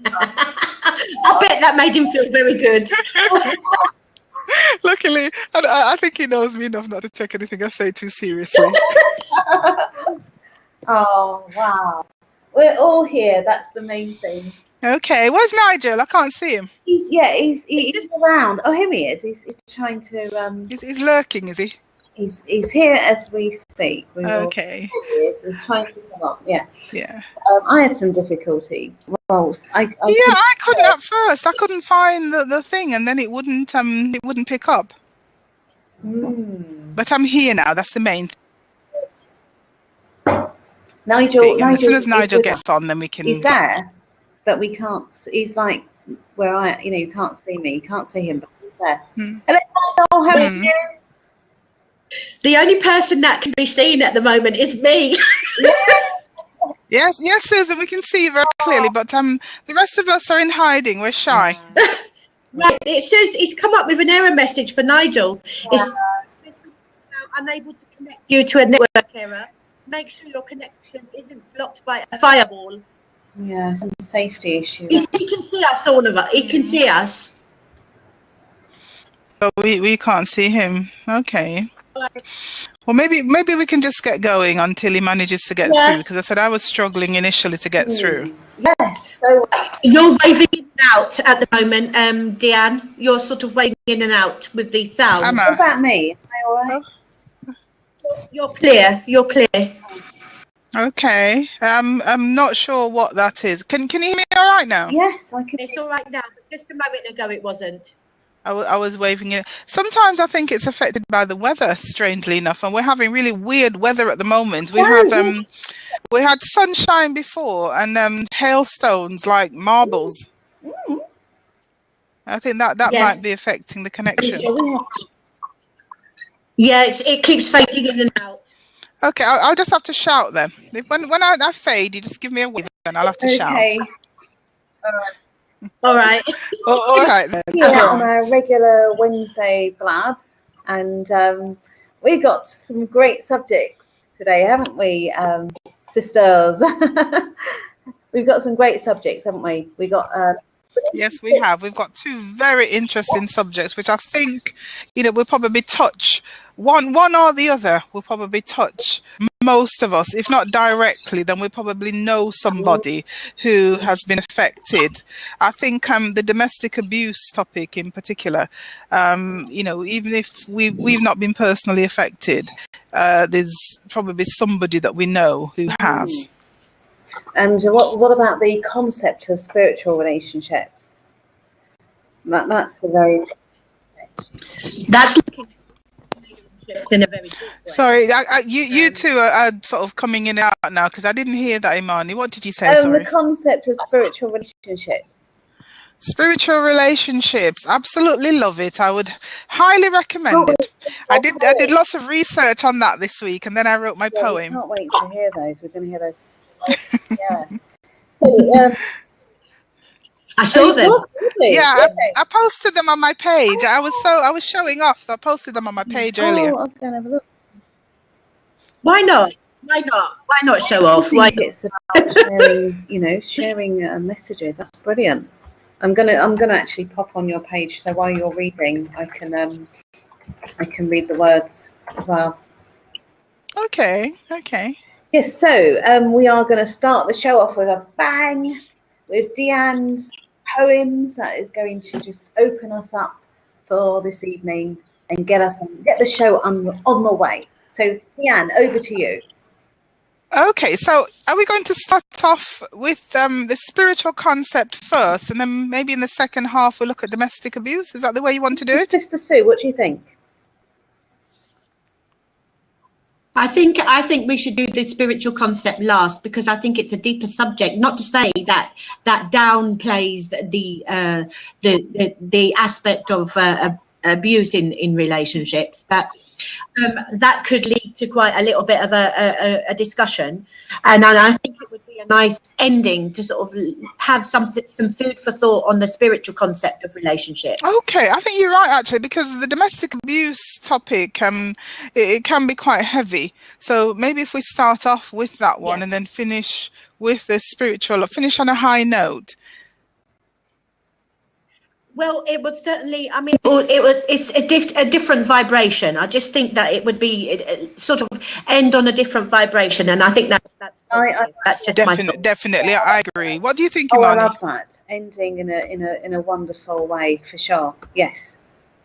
I bet that made him feel very good. Luckily, I think he knows me enough not to take anything I say too seriously. Oh, wow. We're all here. That's the main thing. Okay, where's Nigel? I can't see him. He's around. Oh, here he is. He's trying to. He's lurking, is he? He's here as we speak. Okay. He's trying to come up. Yeah. Yeah. I had some difficulty. Well, I couldn't at first. I couldn't find the thing, and then it wouldn't pick up. But I'm here now. That's the main thing. Nigel. As soon as Nigel gets on, then we can. He's there, but we can't. He's like where you can't see me. You can't see him, but he's there. Hello, Nigel. How are you? The only person that can be seen at the moment is me. Yes, Susan, we can see you very clearly, but the rest of us are in hiding. We're shy. Right, it says it's come up with an error message for Nigel. It's unable to connect you to a network error. Make sure your connection isn't blocked by a firewall. Yeah, some safety issue. He can see us, all of us. He can see us. But we can't see him. Okay. Well, maybe we can just get going until he manages to get through, because I said I was struggling initially to get through. Yes. So you're waving in and out at the moment, Deanne. You're sort of waving in and out with the sound. What about me? Am I all right? You're clear. You're clear. Okay. I'm not sure what that is. Can you hear me all right now? Yes, I can. It's all right now, but just a moment ago it wasn't. I was waving it. Sometimes I think it's affected by the weather, strangely enough, and we're having really weird weather at the moment. We had sunshine before and hailstones like marbles. I think that might be affecting the connection. Yes, it keeps fading in and out. Okay, I'll just have to shout then. When I fade, you just give me a wave and I'll have to shout. All right. All right then. On our regular Wednesday blab, and we got some great subjects today, haven't we, sisters? We've got some great subjects, haven't we? We got. Yes, we have. We've got two very interesting subjects, which I think, we'll probably touch one or the other. Will probably touch most of us, if not directly, then we probably know somebody who has been affected. I think the domestic abuse topic in particular, even if we've not been personally affected, there's probably somebody that we know who has. And what about the concept of spiritual relationships? That's the very. That's looking in a very good way. Sorry, you two are sort of coming in and out now because I didn't hear that, Imani. What did you say? Sorry. The concept of spiritual relationships. Spiritual relationships, absolutely love it. I would highly recommend it. I did lots of research on that this week, and then I wrote my poem. I can't wait to hear those. We're going to hear those. Yeah. I saw them. Yeah, I posted them on my page. I was showing off, so I posted them on my page earlier. I'm going to have a look. Why not? Why not show off? Why not? It's about sharing messages. That's brilliant. I'm gonna actually pop on your page, so while you're reading, I can read the words as well. Okay. Yes. So we are going to start the show off with a bang with Deanne's poems. That is going to just open us up for this evening and get the show on the way. So Deanne, over to you. Okay, so are we going to start off with the spiritual concept first, and then maybe in the second half we'll look at domestic abuse? Is that the way you want to do it? Sister Sue, what do you think? I think we should do the spiritual concept last, because I think it's a deeper subject. Not to say that downplays the aspect of abuse in relationships, but that could lead to quite a little bit of a discussion, and I think it would be a nice ending to sort of have some food for thought on the spiritual concept of relationships. Okay, I think you're right actually, because the domestic abuse topic it can be quite heavy. So maybe if we start off with that one and then finish with the spiritual, finish on a high note. Well, it would certainly. I mean, it's a different vibration. I just think that it would be sort of end on a different vibration, and I think that's that's just my thought. Definitely, I agree. What do you think, Oh, Imani? I love that. Ending in a wonderful way, for sure. Yes.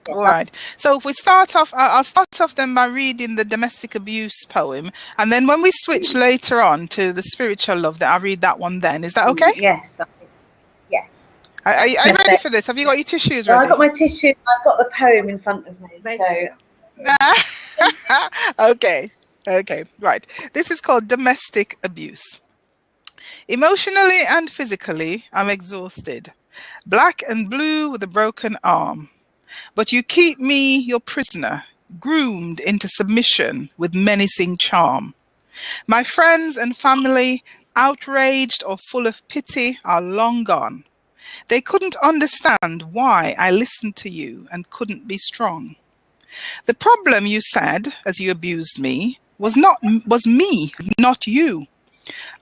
All right. So if we start off, I'll start off then by reading the domestic abuse poem, and then when we switch later on to the spiritual love, that I read that one. Then is that okay? Yes. Yeah. Are you ready for this? Have you got your tissues ready? I've got my tissue. I've got the poem in front of me. So. Okay. Right. This is called domestic abuse. Emotionally and physically, I'm exhausted, black and blue with a broken arm. But you keep me your prisoner, groomed into submission with menacing charm. My friends and family, outraged or full of pity, are long gone. They couldn't understand why I listened to you and couldn't be strong. The problem, you said, as you abused me, was me, not you.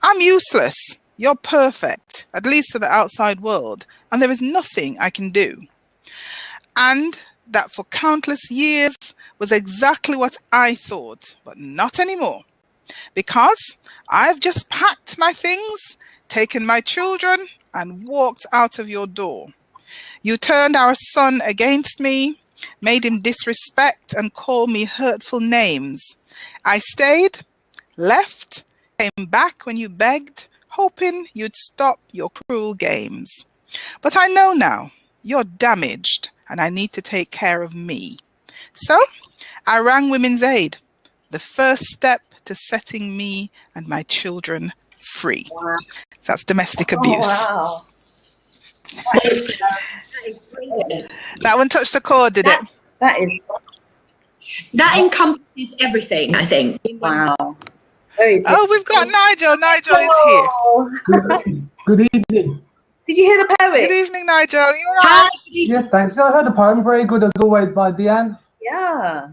I'm useless. You're perfect, at least to the outside world, and there is nothing I can do. And that for countless years was exactly what I thought, but not anymore. Because I've just packed my things, taken my children, and walked out of your door. You turned our son against me, made him disrespect and call me hurtful names. I stayed, left, came back when you begged, hoping you'd stop your cruel games. But I know now you're damaged and I need to take care of me. So I rang Women's Aid, the first step to setting me and my children free. Wow. That's domestic abuse. Oh, wow. That one touched a chord, did it? That encompasses everything, I think. Wow. Oh, we've got Nigel. Nigel is here. Good evening. Did you hear the poem? Good evening, Nigel. Are you all right? Yes, thanks. I heard the poem. Very good as always by Deanne. Yeah.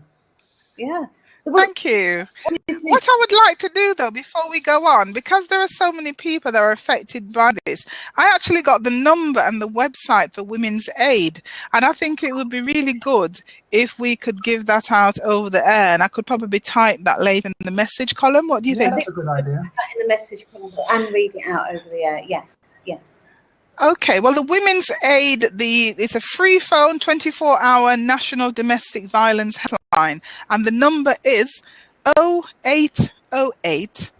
Thank you. What I would like to do, though, before we go on, because there are so many people that are affected by this, I actually got the number and the website for Women's Aid, and I think it would be really good if we could give that out over the air, and I could probably type that later in the message column. What do you think? That's a good idea. Put that in the message column and read it out over the air. Yes. Okay, well, the Women's Aid, it's a free phone 24-hour national domestic violence helpline, and the number is 0808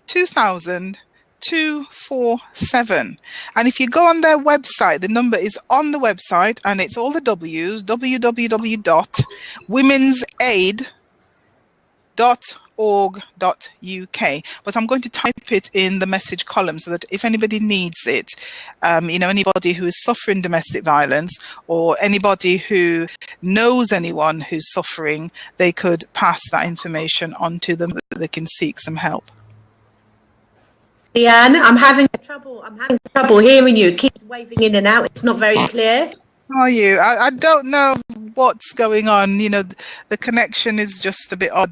2000 247. And if you go on their website, the number is on the website, and it's all the W's, www.womensaid.org.uk. But I'm going to type it in the message column so that if anybody needs it, anybody who is suffering domestic violence or anybody who knows anyone who's suffering, they could pass that information on to them so that they can seek some help. Deanne, I'm having trouble hearing you. It keeps waving in and out. It's not very clear. How are you? I don't know what's going on. The connection is just a bit odd.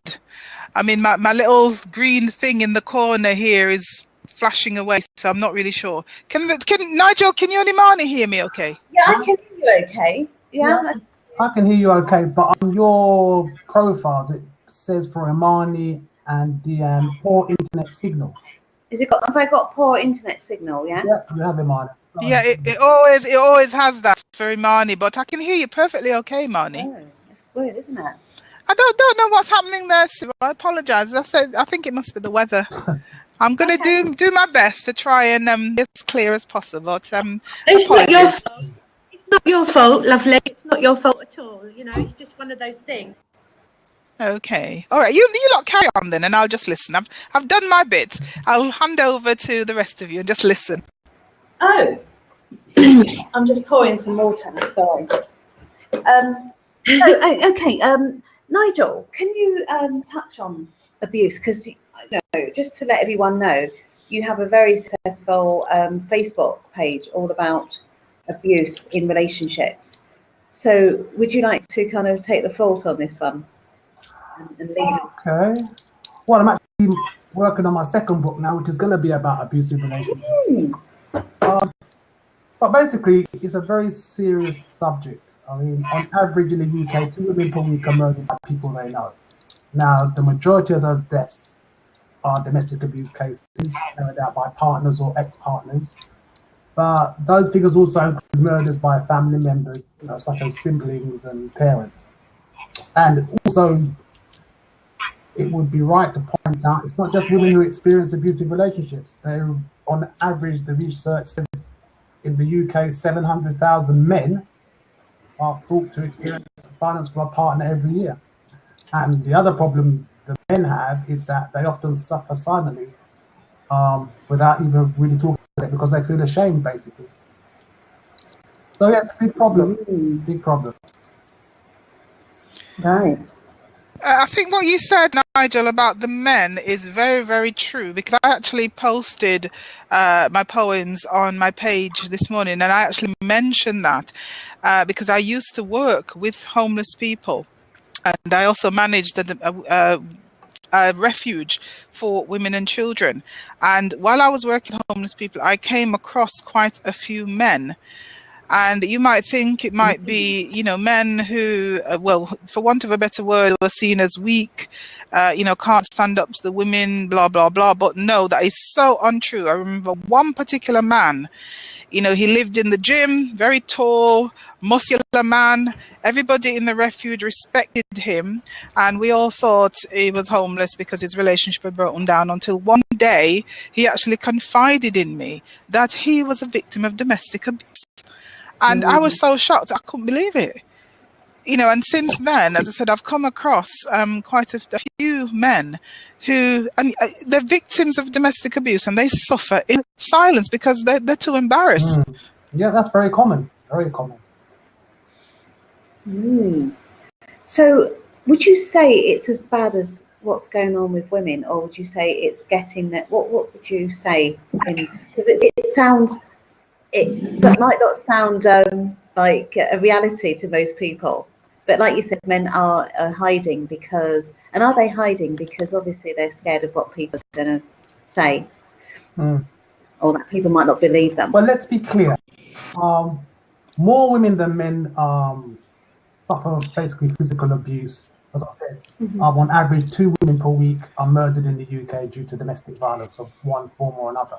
I mean, my little green thing in the corner here is flashing away, so I'm not really sure. Can Nigel, can you and Imani hear me okay? Yeah, I can hear you okay. Yeah. I can hear you okay, but on your profiles, it says for Imani and Deanne, poor internet signal. Have I got poor internet signal, yeah? Yeah, you have Imani. Yeah, it always has that for Imani, but I can hear you perfectly okay, Imani. Oh, that's weird, isn't it? I don't know what's happening there, Sue. I apologise. I think it must be the weather. I'm going to do my best to try and be as clear as possible. But, it's not your fault. It's not your fault, lovely. It's not your fault at all. It's just one of those things. Okay. All right. You lot carry on then, and I'll just listen. I've done my bit. I'll hand over to the rest of you and just listen. Oh, I'm just pouring some water. Sorry. Okay. Nigel, can you touch on abuse? Because just to let everyone know, you have a very successful Facebook page all about abuse in relationships. So, would you like to kind of take the fault on this one? And leave. Okay. Well, I'm actually working on my second book now, which is going to be about abusive relationships. But But basically, it's a very serious subject. I mean, on average in the UK, 2 women per week are murdered by people they know. Now, the majority of those deaths are domestic abuse cases carried out by partners or ex-partners. But those figures also include murders by family members, such as siblings and parents. And also, it would be right to point out it's not just women who experience abusive relationships. On average, the research says in the UK, 700,000 men are thought to experience violence from a partner every year. And the other problem the men have is that they often suffer silently without even really talking about it because they feel ashamed, basically. So yeah, it's a big problem. Big problem. Right. I think what you said, Nigel, about the men is very, very true, because I actually posted my poems on my page this morning, and I actually mentioned that because I used to work with homeless people, and I also managed a refuge for women and children. And while I was working with homeless people, I came across quite a few men. And you might think it might be, men who, well, for want of a better word, were seen as weak, can't stand up to the women, blah, blah, blah. But no, that is so untrue. I remember one particular man, he lived in the gym, very tall, muscular man. Everybody in the refuge respected him. And we all thought he was homeless because his relationship had broken down, until one day he actually confided in me that he was a victim of domestic abuse. And I was so shocked, I couldn't believe it. And since then, as I said, I've come across quite a few men who, and they're victims of domestic abuse, and they suffer in silence because they're too embarrassed. Yeah, that's very common. Very common. So would you say it's as bad as what's going on with women, or would you say it's getting that? What would you say? Because it sounds... That might not sound like a reality to most people, but like you said, men are hiding because, and are they hiding because obviously they're scared of what people are going to say, or that people might not believe them? Well, let's be clear. More women than men suffer basically physical abuse. As I said, on average, 2 women per week are murdered in the UK due to domestic violence of one form or another.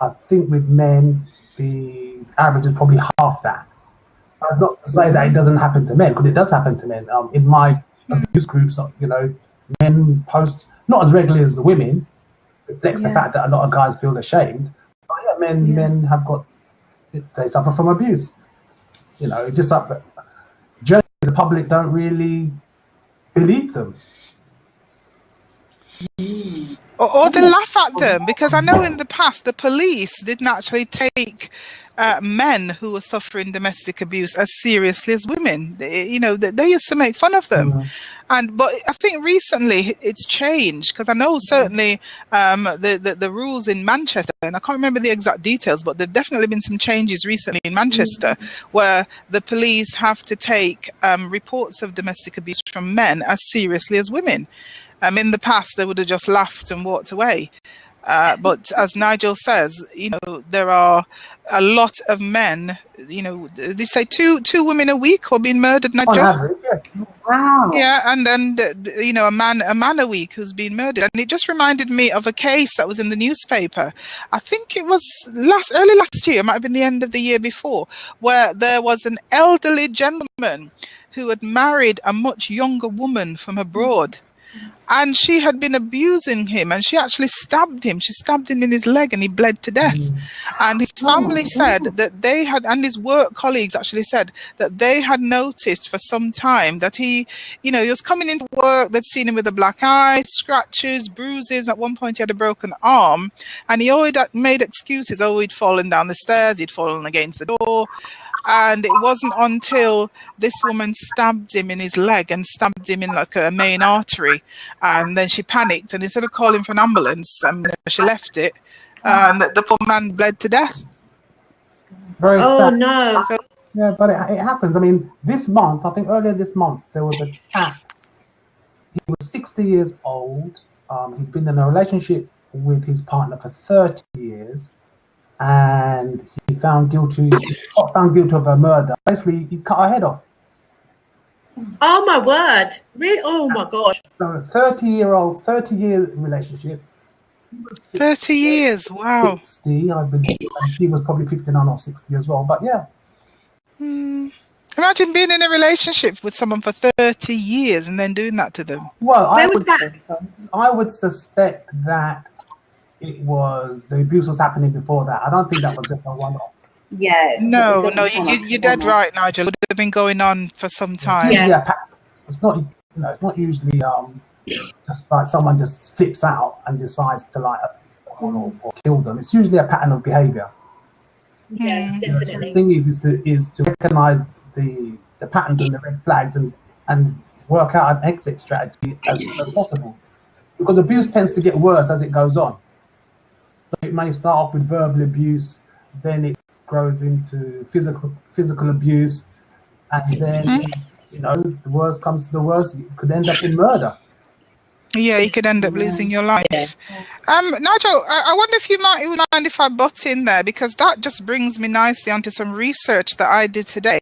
I think with men, the average is probably half that. Not to say that it doesn't happen to men, because it does happen to men. In my abuse groups, men post not as regularly as the women. It reflects the fact that a lot of guys feel ashamed. But yeah, men have they suffer from abuse. Just generally the public don't really believe them. Or they laugh at them, because I know in the past the police didn't actually take men who were suffering domestic abuse as seriously as women. They used to make fun of them. But I think recently it's changed, because I know certainly the rules in Manchester, and I can't remember the exact details, but there've definitely been some changes recently in Manchester where the police have to take reports of domestic abuse from men as seriously as women. In the past, they would have just laughed and walked away. But as Nigel says, there are a lot of men, they say two women a week who are being murdered, Nigel? On average, yeah. Wow. Yeah, and then, a man a week who's been murdered. And it just reminded me of a case that was in the newspaper. I think it was early last year, it might have been the end of the year before, where there was an elderly gentleman who had married a much younger woman from abroad. And she had been abusing him, and she actually stabbed him. She stabbed him in his leg, and he bled to death. And his family said that they had, and his work colleagues actually said that they had noticed for some time that he was coming into work. They'd seen him with a black eye, scratches, bruises. At one point, he had a broken arm, and he always made excuses. Oh, he'd fallen down the stairs, he'd fallen against the door. And it wasn't until this woman stabbed him in his leg and stabbed him in like a main artery. And then she panicked, and instead of calling for an ambulance, she left it. And the poor man bled to death. Very sad. Oh, no. So, Yeah, but it happens. I mean, this month, I think earlier this month, there was a chap. He was 60 years old. He'd been in a relationship with his partner for 30 years. And he found guilty. Got found guilty of a murder. Basically, he cut her head off. Oh my word! Really? Oh my gosh! So a 30-year relationship. 30 years, wow. 60, I believe. And she was probably 59 or 60 as well. But yeah. Imagine being in a relationship with someone for 30 years and then doing that to them. Well, Where was that? I would suspect that the abuse was happening before that. I don't think that was just a one-off. Yeah. No, you're dead right, Nigel. It would have been going on for some time. Yeah. It's not. It's not usually just like someone just flips out and decides to like or kill them. It's usually a pattern of behaviour. Yeah, The definitely. thing is to recognise the patterns and the red flags and work out an exit strategy as soon as possible. Because abuse tends to get worse as it goes on. So it may start off with verbal abuse, then it grows into physical abuse, and then the worst comes to the worst. It could end up in murder. Yeah, you could end up losing your life. Yeah. Nigel, I wonder if you might mind if I butt in there, because that just brings me nicely onto some research that I did today.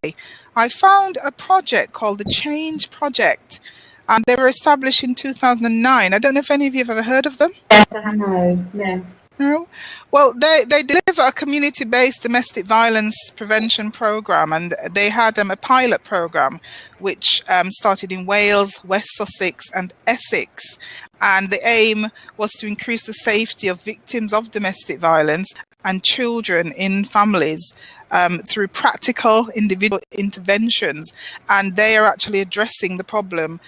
I found a project called the Change Project, and they were established in 2009. I don't know if any of you have ever heard of them. No. No. Well, they deliver a community-based domestic violence prevention program, and they had a pilot program which started in Wales, West Sussex, and Essex. And the aim was to increase the safety of victims of domestic violence and children in families through practical individual interventions. And they are actually addressing the problem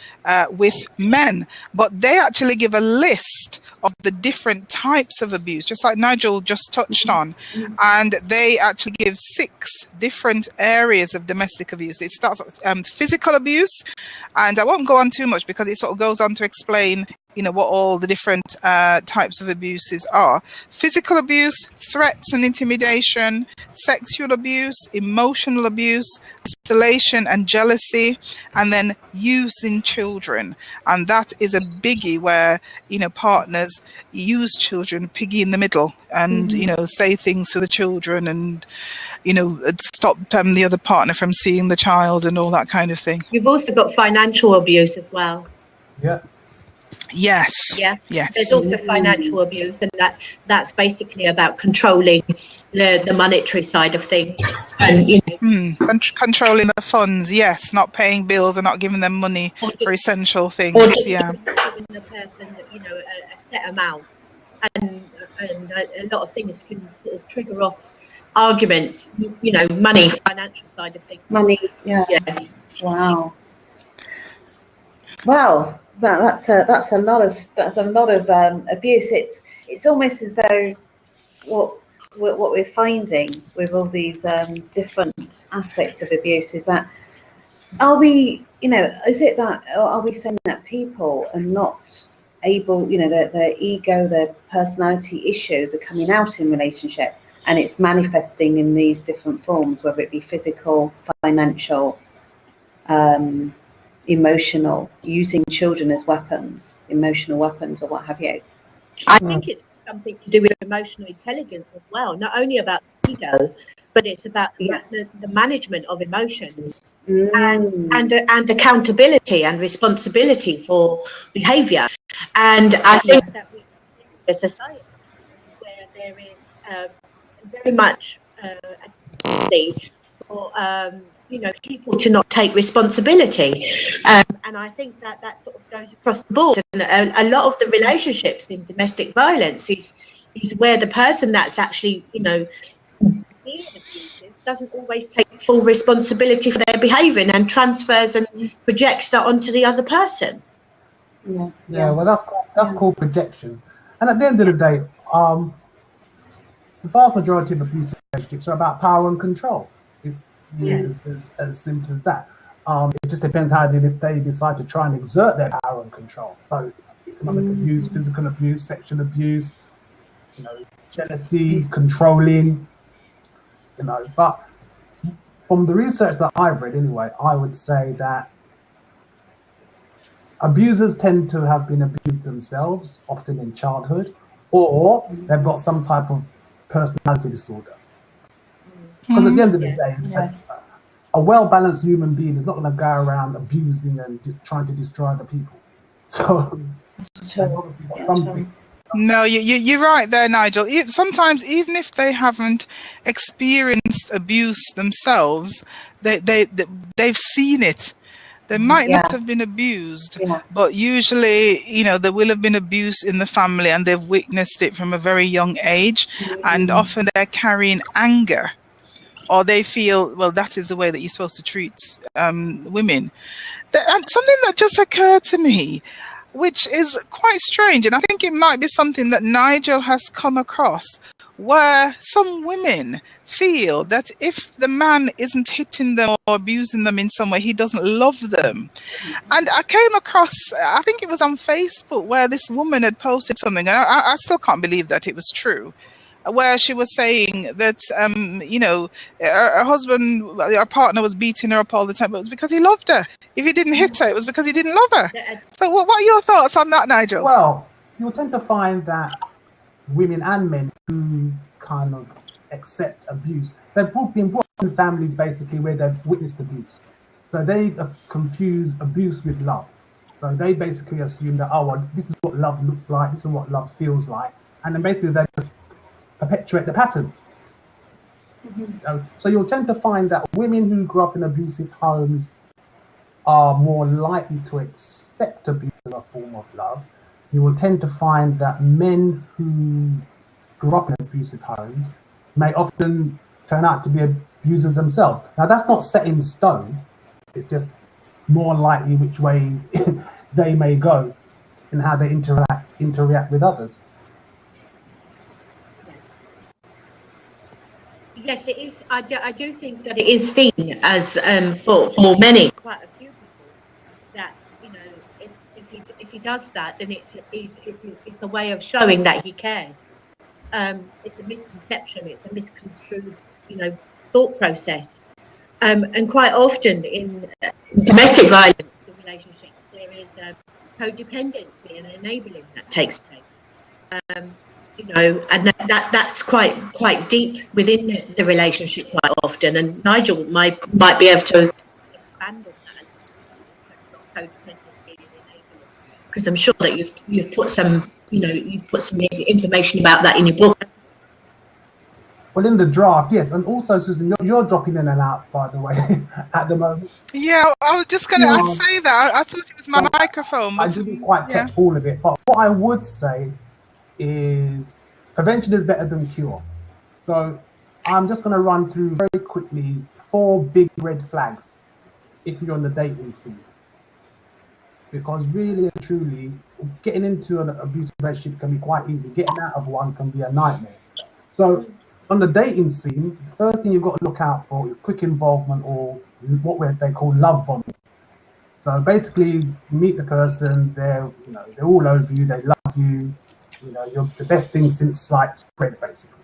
with men. But they actually give a list of the different types of abuse, just like Nigel just touched on. And they actually give 6 different areas of domestic abuse. It starts with physical abuse. And I won't go on too much because it sort of goes on to explain what all the different types of abuses are. Physical abuse, threats and intimidation, sexual abuse, emotional abuse, isolation and jealousy, and then using children. And that is a biggie where, partners use children, piggy in the middle, and, say things to the children and, stop the other partner from seeing the child and all that kind of thing. You've also got financial abuse as well. Yeah. Yes. Yeah. Yes. There's also financial abuse, and that's basically about controlling the monetary side of things, and controlling the funds. Yes, not paying bills and not giving them money for essential things. Or giving the person a set amount, and a lot of things can sort of trigger off arguments. Money, financial side of things. Money. Yeah. Wow. Well, that's a lot of abuse. It's almost as though what we're finding with all these different aspects of abuse is that are we saying that people are not able, their ego, their personality issues are coming out in relationship, and it's manifesting in these different forms, whether it be physical, financial, emotional, using children as weapons, emotional weapons, or what have you. I think it's something to do with emotional intelligence as well, not only about ego, but it's about the management of emotions and accountability and responsibility for behaviour. And I think that we live in a society where there is very much a tendency for people to not take responsibility, and I think that sort of goes across the board. And a lot of the relationships in domestic violence is where the person that's actually being abusive doesn't always take full responsibility for their behaviour and transfers and projects that onto the other person. Yeah. Well, that's called projection. And at the end of the day, the vast majority of abusive relationships are about power and control. It's as simple as that. It just depends how they decide to try and exert their power and control. So economic abuse, physical abuse, sexual abuse, jealousy, controlling, But from the research that I've read anyway, I would say that abusers tend to have been abused themselves, often in childhood, or they've got some type of personality disorder. Because at the end of the day, Yes. a well-balanced human being is not going to go around abusing and trying to destroy other people. So, they've obviously got something. No, you're right there, Nigel. Sometimes, even if they haven't experienced abuse themselves, they've seen it. They might not have been abused, but usually, there will have been abuse in the family, and they've witnessed it from a very young age, and often they're carrying anger, or they feel, well, that is the way that you're supposed to treat women. And something that just occurred to me, which is quite strange, and I think it might be something that Nigel has come across, where some women feel that if the man isn't hitting them or abusing them in some way, he doesn't love them. And I came across, I think it was on Facebook, where this woman had posted something, and I still can't believe that it was true, where she was saying that, her husband, her partner was beating her up all the time, but it was because he loved her. If he didn't hit her, it was because he didn't love her. So what are your thoughts on that, Nigel? Well, you'll tend to find that women and men who kind of accept abuse, they've been brought up in families basically where they've witnessed abuse. So they confuse abuse with love. So they basically assume that, oh, well, this is what love looks like, this is what love feels like. And then basically they just perpetuate the pattern. So you'll tend to find that women who grew up in abusive homes are more likely to accept abuse as a form of love. You will tend to find that men who grew up in abusive homes may often turn out to be abusers themselves. Now, that's not set in stone. It's just more likely which way they may go and how they interact with others. Yes, it is. I do think that it is seen as for many, quite a few people, that if he does that, then it's a way of showing that he cares. It's a misconception. It's a misconstrued, thought process. And quite often in domestic violence in relationships, there is codependency and enabling that takes place. And that's quite deep within the relationship quite often. And Nigel might be able to expand on that, codependency and enabling, because I'm sure that you've put some information about that in your book. Well, in the draft, yes, and also Susan, you're dropping in and out, by the way, at the moment. Yeah, I was just going to say that. I thought it was my microphone. But I didn't quite catch all of it, but what I would say is prevention is better than cure. So I'm just going to run through very quickly 4 big red flags if you're on the dating scene. Because really and truly, getting into an abusive relationship can be quite easy. Getting out of one can be a nightmare. So on the dating scene, the first thing you've got to look out for is quick involvement, or what they call love bombing. So basically, you meet the person, they're all over you, they love you, you're the best thing since sliced bread, basically.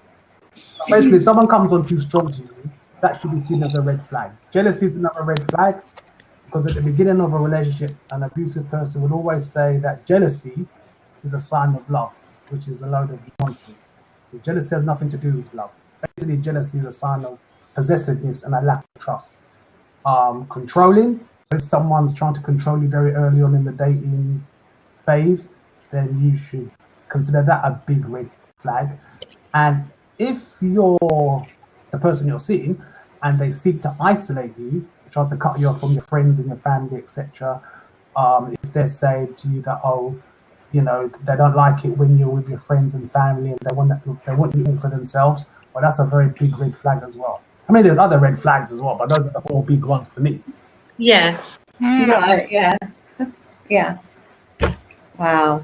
Basically, if someone comes on too strong to you, that should be seen as a red flag. Jealousy is another red flag, because at the beginning of a relationship, an abusive person would always say that jealousy is a sign of love, which is a load of nonsense. Jealousy has nothing to do with love. Basically, jealousy is a sign of possessiveness and a lack of trust. Controlling, so if someone's trying to control you very early on in the dating phase, then you should consider that a big red flag. And if you're the person you're seeing and they seek to isolate you, try to cut you off from your friends and your family, etc., if they say to you that, they don't like it when you're with your friends and family and they want you all for themselves, well, that's a very big red flag as well. I mean, there's other red flags as well, but those are the 4 big ones for me. Yeah. Right, yeah. Wow.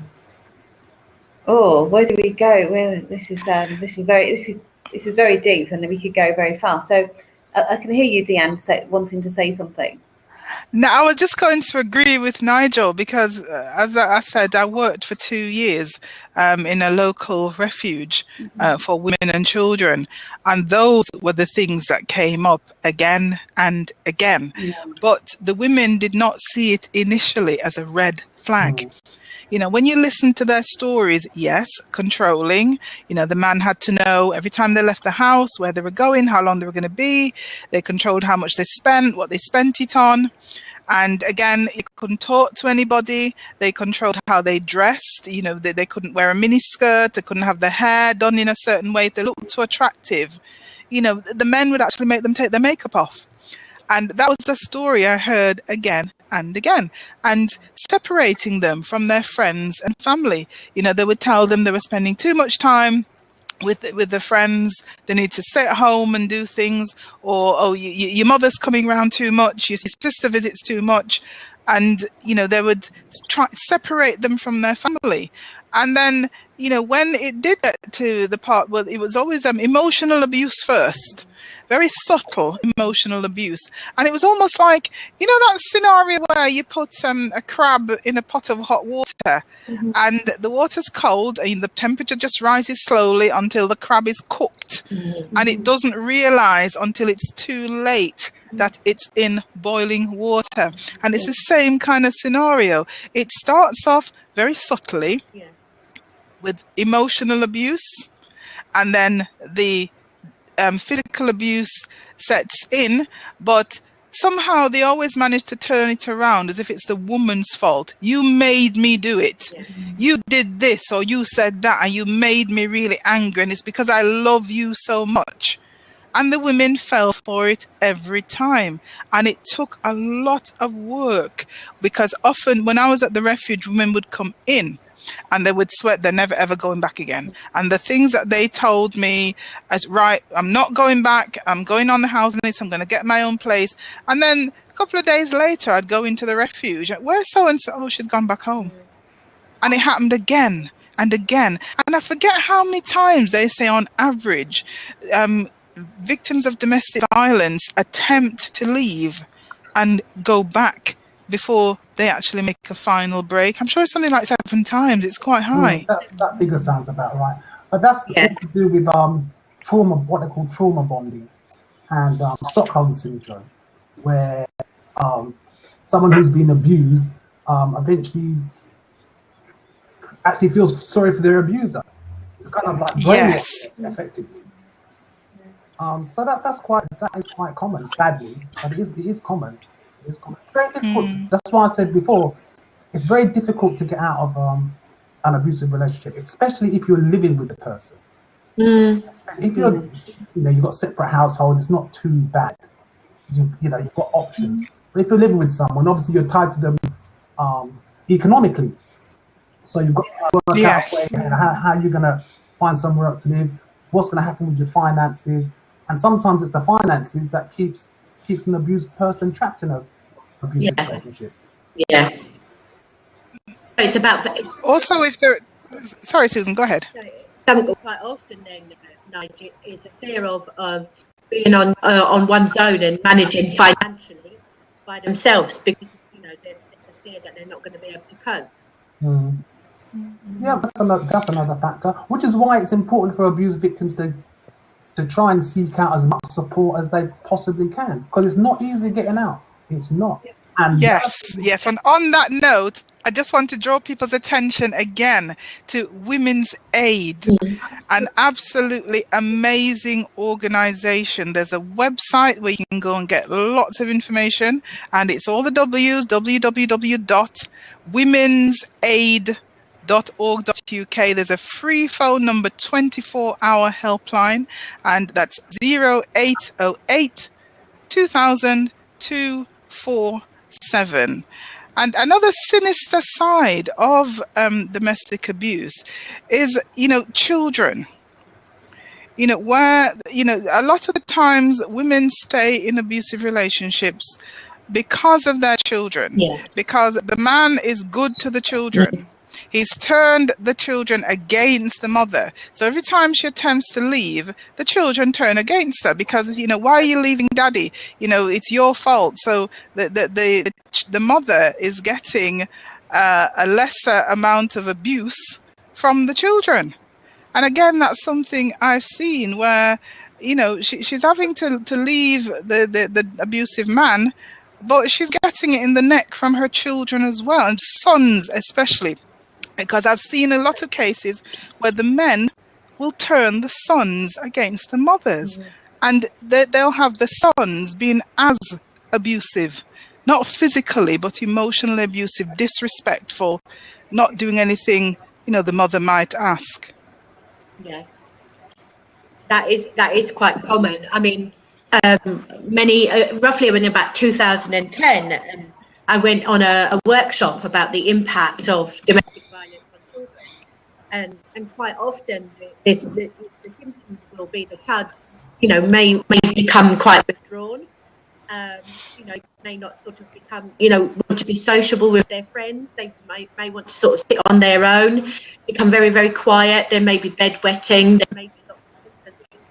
Oh, where do we go? Well, this is very deep, and we could go very far. So I can hear you, Deanne, wanting to say something. No, I was just going to agree with Nigel, because as I said, I worked for 2 years in a local refuge for women and children, and those were the things that came up again and again. Yeah. But the women did not see it initially as a red flag. When you listen to their stories, yes, controlling. The man had to know every time they left the house where they were going, how long they were going to be. They controlled how much they spent, what they spent it on. And again, they couldn't talk to anybody. They controlled how they dressed. They couldn't wear a mini skirt. They couldn't have their hair done in a certain way. If they looked too attractive, the men would actually make them take their makeup off. And that was the story I heard again and again. And separating them from their friends and family. They would tell them they were spending too much time with their friends. They need to stay at home and do things, or your mother's coming around too much, your sister visits too much, and they would try to separate them from their family. And then when it did get to the part where it was always emotional abuse first, very subtle emotional abuse. And it was almost like, that scenario where you put a crab in a pot of hot water, and the water's cold and the temperature just rises slowly until the crab is cooked. And it doesn't realize until it's too late that it's in boiling water. And it's the same kind of scenario. It starts off very subtly with emotional abuse, and then the physical abuse sets in, but somehow they always manage to turn it around as if it's the woman's fault. You made me do it. You did this, or you said that, and you made me really angry, and it's because I love you so much. And the women fell for it every time. And it took a lot of work, because often when I was at the refuge, women would come in and they would swear they're never ever going back again. And the things that they told me as, right, I'm not going back, I'm going on the housing list, I'm going to get my own place. And then a couple of days later, I'd go into the refuge. Where's so-and-so? Oh, she's gone back home. And it happened again and again. And I forget how many times they say on average, victims of domestic violence attempt to leave and go back before they actually make a final break. I'm sure it's something like 7 times. It's quite high. That figure sounds about right. But that's to do with trauma, what they call trauma bonding, and Stockholm syndrome, where someone who's been abused eventually actually feels sorry for their abuser. It's kind of like brainwashing, effectively. So that is quite common, sadly, but it is common. It's very difficult. That's why I said before, it's very difficult to get out of an abusive relationship, especially if you're living with the person. If you're, you've got separate household, it's not too bad. You've got options. But if you're living with someone, obviously you're tied to them economically. So you've got to work out how you're going to find somewhere else to live, what's going to happen with your finances. And sometimes it's the finances that keeps an abused person trapped in an abusive relationship. It's about also if they're sorry, Susan, go ahead. Quite often then, Nigel, is the fear of being on one's own and managing financially by themselves, because there's the fear that they're not going to be able to cope. Yeah, that's another factor, which is why it's important for abuse victims to try and seek out as much support as they possibly can, because it's not easy getting out. It's not. And yes. And on that note, I just want to draw people's attention again to Women's Aid, an absolutely amazing organization. There's a website where you can go and get lots of information, and it's all the W's, www.womensaid.org.uk. There's a free phone number, 24-hour helpline, and that's 0808 2000 247. And another sinister side of domestic abuse is, children. Where, a lot of the times women stay in abusive relationships because of their children, because the man is good to the children. He's turned the children against the mother. So every time she attempts to leave, the children turn against her because, why are you leaving daddy? It's your fault. So the mother is getting a lesser amount of abuse from the children. And again, that's something I've seen where, she's having to leave the abusive man, but she's getting it in the neck from her children as well, and sons especially. because I've seen a lot of cases where the men will turn the sons against the mothers, and they'll have the sons being as abusive, not physically, but emotionally abusive, disrespectful, not doing anything, the mother might ask. Yeah, that is quite common. I mean, roughly in about 2010, I went on a workshop about the impact of domestic violence on children, and quite often the symptoms will be the child, may become quite withdrawn. May not sort of become, want to be sociable with their friends. They may want to sort of sit on their own, become very, very quiet. There may be bedwetting. There may be lots of different things.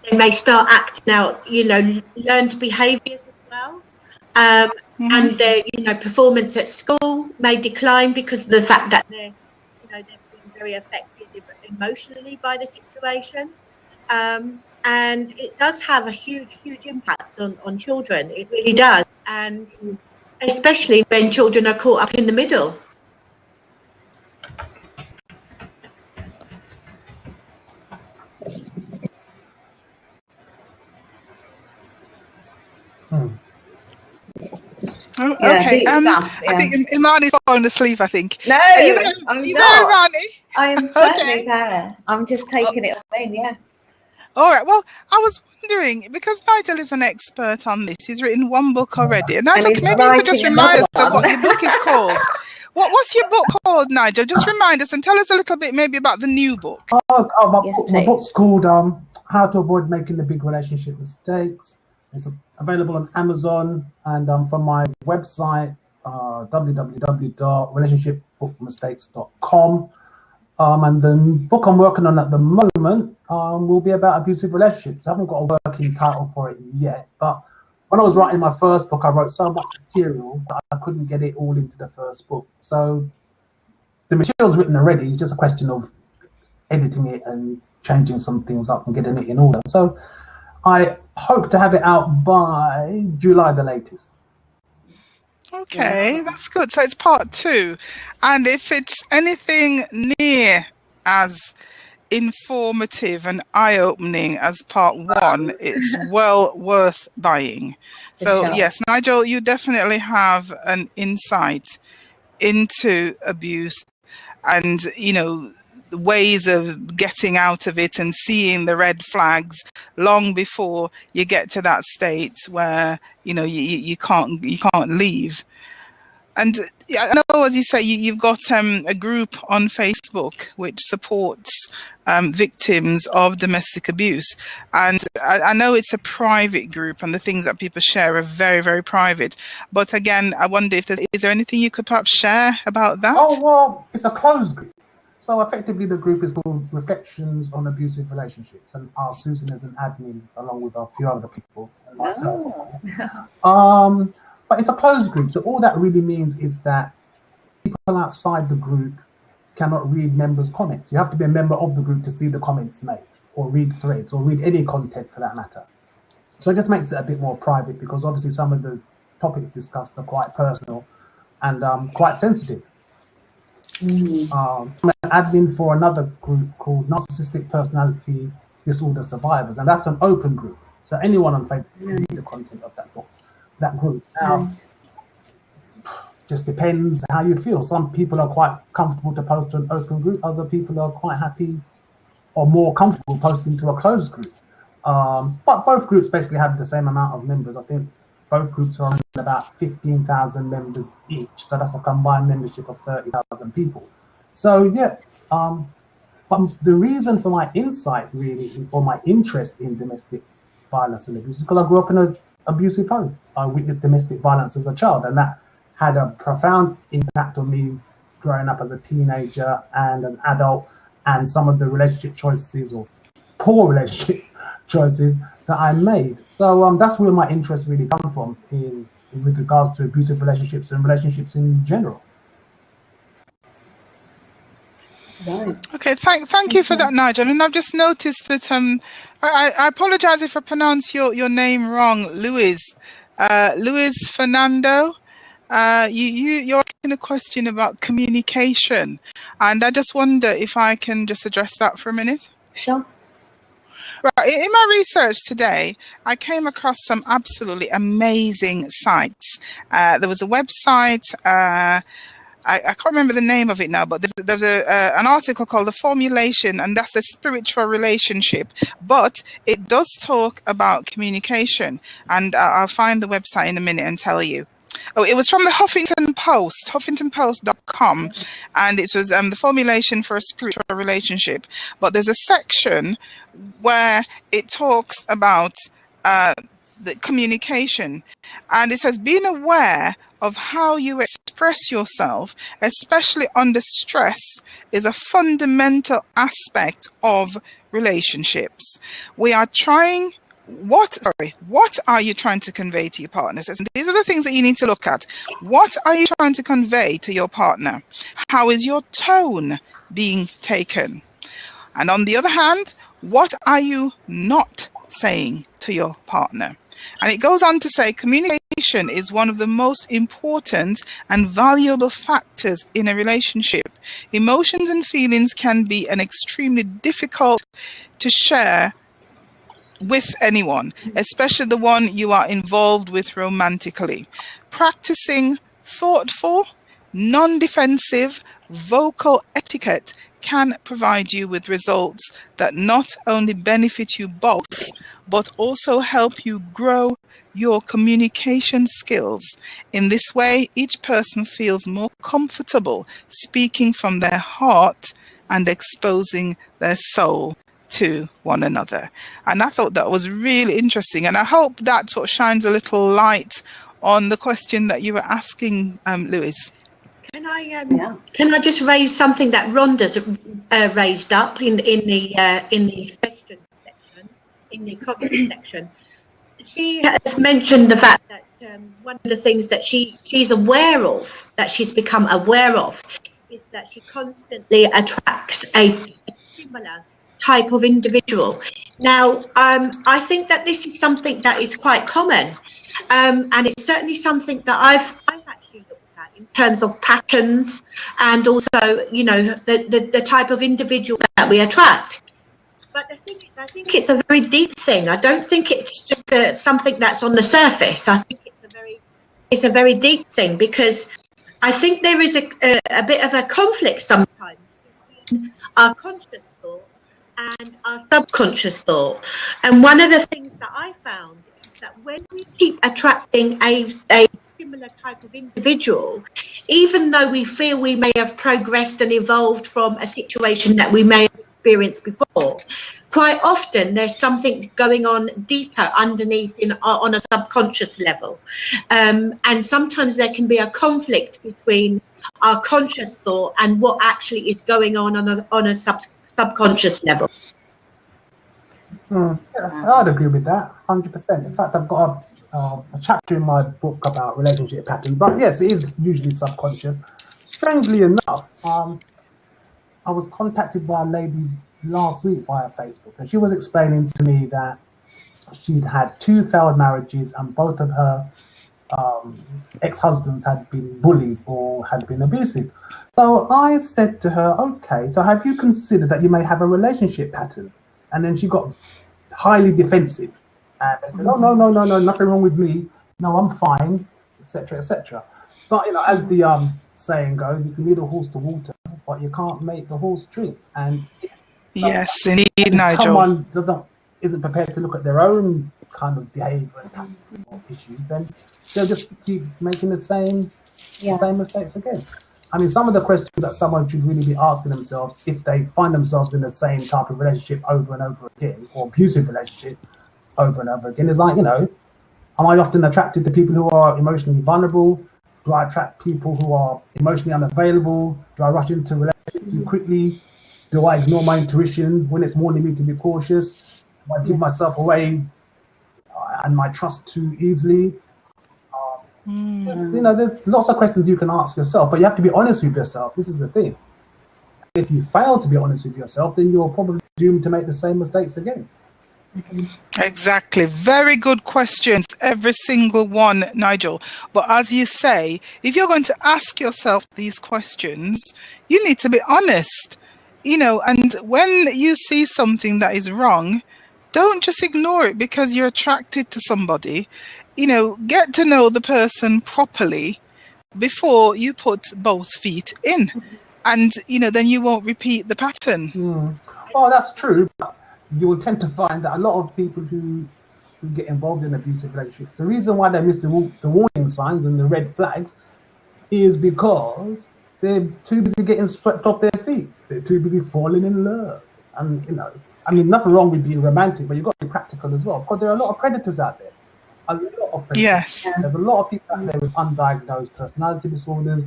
They may start acting out, learned behaviours as well. And their, performance at school may decline because of the fact that they're being very affected emotionally by the situation. And it does have a huge, huge impact on children. It really does. And especially when children are caught up in the middle. Oh, okay. I think Imani's fallen asleep, I think. No, I'm not. Imani? I am certainly there. I'm just taking it all in, yeah. All right. Well, I was wondering, because Nigel is an expert on this, he's written one book already. And Nigel, maybe you could just remind us of what your book is called. What's your book called, Nigel? Just remind us and tell us a little bit maybe about the new book. My book's called How to Avoid Making the Big Relationship Mistakes. It's available on Amazon and from my website, www.relationshipbookmistakes.com. And the book I'm working on at the moment will be about abusive relationships. I haven't got a working title for it yet, but when I was writing my first book, I wrote so much material that I couldn't get it all into the first book. So the material's written already. It's just a question of editing it and changing some things up and getting it in order. So I hope to have it out by July the latest. Okay, that's good. So it's part 2. And if it's anything near as informative and eye-opening as part 1, it's well worth buying. So yes, Nigel, you definitely have an insight into abuse and, the ways of getting out of it and seeing the red flags long before you get to that state where, you can't leave. And I know, as you say, you've got a group on Facebook which supports victims of domestic abuse. And I know it's a private group and the things that people share are very, very private. But again, I wonder if is there anything you could perhaps share about that? Oh, well, it's a closed group. So effectively the group is called Reflections on Abusive Relationships, and Susan is an admin along with a few other people and myself. But it's a closed group, so all that really means is that people outside the group cannot read members' comments. You have to be a member of the group to see the comments made, or read threads, or read any content for that matter. So it just makes it a bit more private, because obviously some of the topics discussed are quite personal and quite sensitive. I'm an admin for another group called Narcissistic Personality Disorder Survivors, and that's an open group. So anyone on Facebook can read the content of that group. Now, just depends how you feel. Some people are quite comfortable to post to an open group. Other people are quite happy or more comfortable posting to a closed group. But both groups basically have the same amount of members. I think both groups are on about 15,000 members each. So that's a combined membership of 30,000 people. So yeah, but the reason for my insight really, or my interest in domestic violence and abuse, is because I grew up in an abusive home. I witnessed domestic violence as a child, and that had a profound impact on me growing up as a teenager and an adult, and some of the relationship choices or poor relationship choices that I made. So that's where my interest really comes from with regards to abusive relationships and relationships in general. Right. Okay, thank you for that, Nigel. And I've just noticed that I apologize if I pronounce your name wrong, Luis Fernando. You're asking a question about communication, and I just wonder if I can just address that for a minute. Sure. Right. In my research today, I came across some absolutely amazing sites. There was a website. I can't remember the name of it now, but there's an article called The Formulation, and that's the spiritual relationship. But it does talk about communication, and I'll find the website in a minute and tell you. Oh, it was from the Huffington Post, huffingtonpost.com, and it was the formulation for a spiritual relationship. But there's a section where it talks about the communication, and it says being aware of how you express yourself, especially under stress, is a fundamental aspect of relationships. What are you trying to convey to your partners? And these are the things that you need to look at. What are you trying to convey to your partner? How is your tone being taken? And on the other hand, what are you not saying to your partner? And it goes on to say communication is one of the most important and valuable factors in a relationship. Emotions and feelings can be an extremely difficult to share with anyone, especially the one you are involved with romantically. Practicing thoughtful, non-defensive vocal etiquette can provide you with results that not only benefit you both, but also help you grow your communication skills. In this way, each person feels more comfortable speaking from their heart and exposing their soul to one another. And I thought that was really interesting, and I hope that sort of shines a little light on the question that you were asking, Lewis. Can I just raise something that Rhonda's raised up in the question section, in the comment section? She has mentioned the fact that one of the things that she's aware of, that she's become aware of, is that she constantly attracts a similar type of individual. Now, I think that this is something that is quite common, and it's certainly something that I've actually looked at in terms of patterns, and also, you know, the type of individual that we attract. But the thing is, I think it's a very deep thing. I don't think it's just something that's on the surface. I think it's a very deep thing, because I think there is a bit of a conflict sometimes between our conscious thought and our subconscious thought. And one of the things that I found is that when we keep attracting a similar type of individual, even though we feel we may have progressed and evolved from a situation that we may have experienced before, quite often there's something going on deeper underneath on a subconscious level, and sometimes there can be a conflict between our conscious thought and what actually is going on a subconscious level. I'd agree with that 100%. In fact, I've got a chapter in my book about relationship patterns, but yes, it is usually subconscious. Strangely enough, I was contacted by a lady last week via Facebook, and she was explaining to me that she'd had 2 failed marriages, and both of her ex-husbands had been bullies or had been abusive. So I said to her, okay, so have you considered that you may have a relationship pattern? And then she got highly defensive, and I said, oh, no, nothing wrong with me, no, I'm fine, etc., etc. But, you know, as the saying goes, you can lead a horse to water, but you can't make the horse drink. And yes, indeed, Nigel. Someone isn't prepared to look at their own kind of behaviour and patterns or issues, then they'll just keep making the same mistakes again. I mean, some of the questions that someone should really be asking themselves if they find themselves in the same type of relationship over and over again, or abusive relationship over and over again, is like, you know, am I often attracted to people who are emotionally vulnerable? Do I attract people who are emotionally unavailable? Do I rush into relationships too quickly? Do I ignore my intuition when it's warning me to be cautious? Do I give myself away and my trust too easily? You know, there's lots of questions you can ask yourself, but you have to be honest with yourself. This is the thing. If you fail to be honest with yourself, then you're probably doomed to make the same mistakes again. Exactly. Very good questions. every single one, Nigel. But as you say, if you're going to ask yourself these questions, you need to be honest, and when you see something that is wrong, don't just ignore it because you're attracted to somebody. Get to know the person properly before you put both feet in. And, then you won't repeat the pattern. Well, that's true. But you will tend to find that a lot of people who get involved in abusive relationships, the reason why they miss the warning signs and the red flags is because they're too busy getting swept off their feet. They're too busy falling in love. And, nothing wrong with being romantic, but you've got to be practical as well. Because there are a lot of predators out there. A lot of predators. Yes. There's a lot of people out there with undiagnosed personality disorders.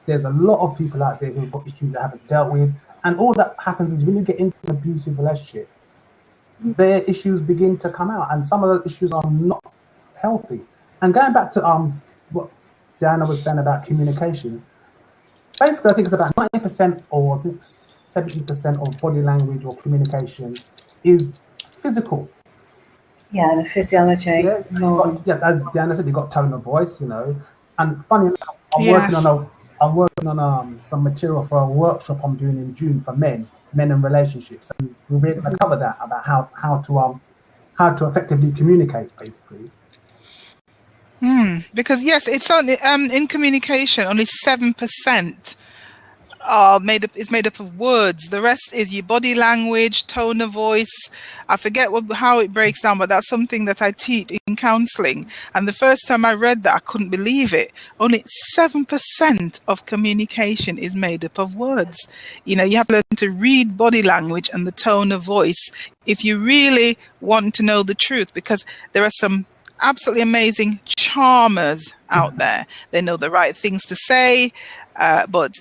There's a lot of people out there who've got issues they haven't dealt with. And all that happens is when you get into an abusive relationship, their issues begin to come out. And some of those issues are not healthy. And going back to what Diana was saying about communication, basically I think it's about 90% or 70% of body language or communication is physical. Yeah, the physiology. Yeah, as Diana said, you've got tone of voice, And funny enough, I'm working on some material for a workshop I'm doing in June for men and relationships, and we're going to cover that about how to effectively communicate, basically. Because yes, it's only in communication, only 7% is made up of words. The rest is your body language, tone of voice. I forget how it breaks down, but that's something that I teach in counseling. And the first time I read that, I couldn't believe it. Only 7% of communication is made up of words. You have to learn to read body language and the tone of voice if you really want to know the truth, because there are some absolutely amazing charmers out there. They know the right things to say, but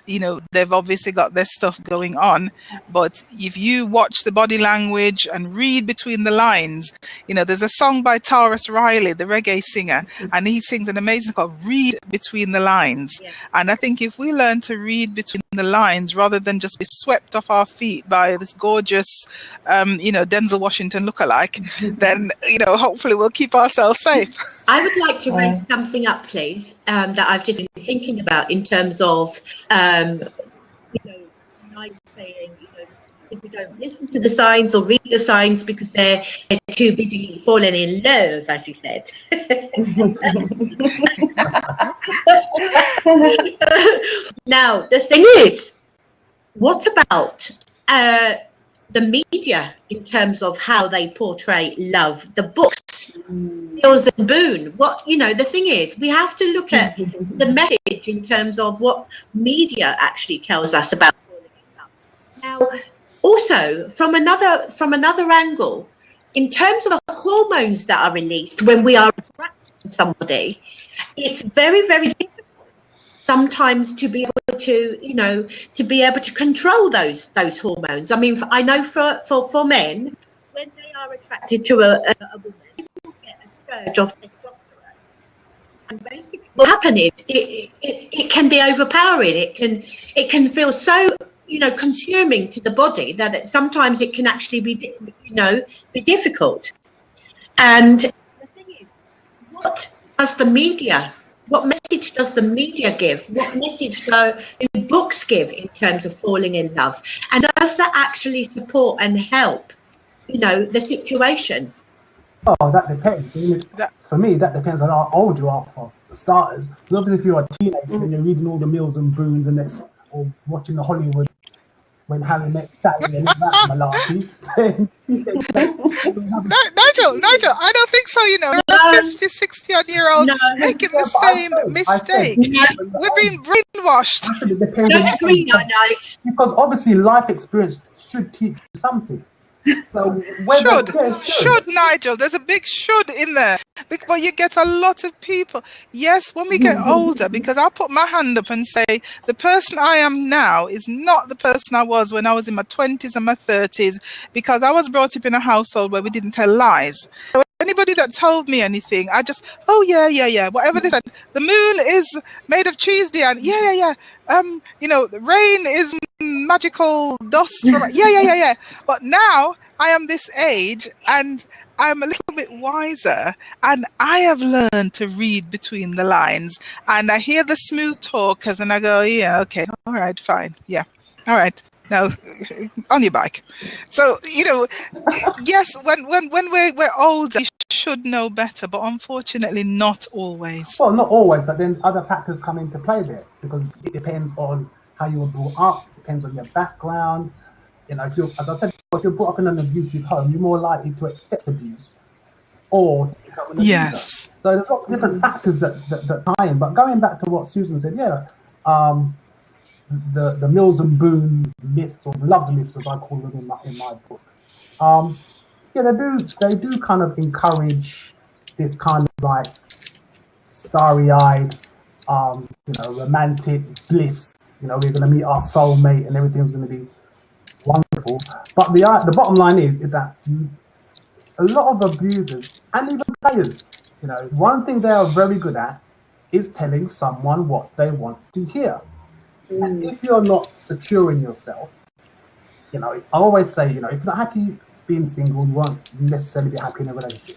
they've obviously got their stuff going on. But if you watch the body language and read between the lines, there's a song by Taurus Riley, the reggae singer, and he sings an amazing song called Read Between the Lines. And I think if we learn to read between the lines rather than just be swept off our feet by this gorgeous Denzel Washington lookalike, then hopefully we'll keep ourselves safe. I would like to raise something up, please, that I've just been thinking about in terms of Nigel saying, people don't listen to the signs or read the signs because they're too busy falling in love, as he said. Now, the thing is, what about the media in terms of how they portray love, the books, Mills and Boone? The thing is, we have to look at the message in terms of what media actually tells us about falling in love. Now, also from another angle, in terms of the hormones that are released when we are attracted to somebody, it's very, very difficult sometimes to be able to control those hormones. I mean, I know for men, when they are attracted to a woman, they will get a surge of testosterone. And basically what happens is it can be overpowering. It can feel so consuming to the body that sometimes it can actually be difficult. And the thing is, what message does the media give? What message do books give in terms of falling in love? And does that actually support and help, the situation? Oh, that depends. For me, that depends on how old you are, for starters. Because obviously, if you're a teenager and you're reading all the Mills and Boons or watching the Hollywood When Harry Met Sally and that malarkey, Nigel, I don't think so. We're 50, 60-odd-year-olds making the same mistake. We're being brainwashed. Don't agree, because obviously life experience should teach you something. So should Nigel, there's a big should in there, but you get a lot of people. Yes, when we get older, because I'll put my hand up and say the person I am now is not the person I was when I was in my 20s and my 30s, because I was brought up in a household where we didn't tell lies. So anybody that told me anything, I just, whatever they said. The moon is made of cheese, Deanne. Yeah. The rain is magical dust from. Yeah. But now I am this age and I'm a little bit wiser, and I have learned to read between the lines, and I hear the smooth talkers and I go, yeah, okay, all right, fine. Yeah. All right. Now on your bike. So, yes, when we're older, we should know better, but unfortunately not always. Well, not always, but then other factors come into play there, because it depends on how you were brought up, depends on your background. If you're, as I said, if you're brought up in an abusive home, you're more likely to accept abuse or become an abuser. Yes. So there's lots of different factors that tie in. But going back to what Susan said, the Mills and Boons myths, or love myths as I call them in my book, they do kind of encourage this kind of like starry-eyed, romantic bliss. We're going to meet our soulmate and everything's going to be wonderful. But the bottom line is that a lot of abusers and even players, one thing they are very good at is telling someone what they want to hear. And if you're not secure in yourself, I always say, if you're not happy being single, you won't necessarily be happy in a relationship.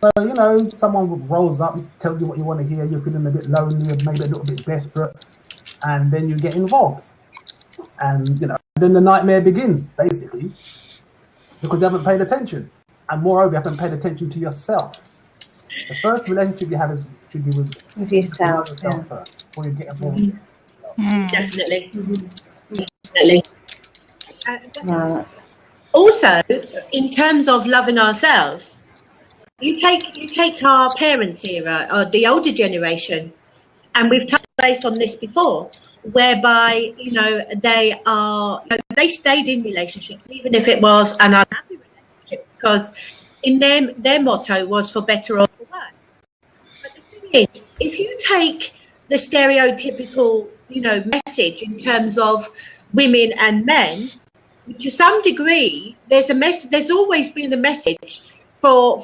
So, someone rolls up, tells you what you want to hear, you're feeling a bit lonely, maybe a little bit desperate, and then you get involved. And, then the nightmare begins, basically, because you haven't paid attention. And moreover, you haven't paid attention to yourself. The first relationship you have should be with yourself first, before you get involved. Definitely. Definitely. Also, in terms of loving ourselves, you take our parents' era, or the older generation, and we've touched base on this before, whereby they stayed in relationships even if it was an unhappy relationship, because in their motto was for better or for worse. But the thing is, if you take the stereotypical message in terms of women and men, to some degree there's always been a message for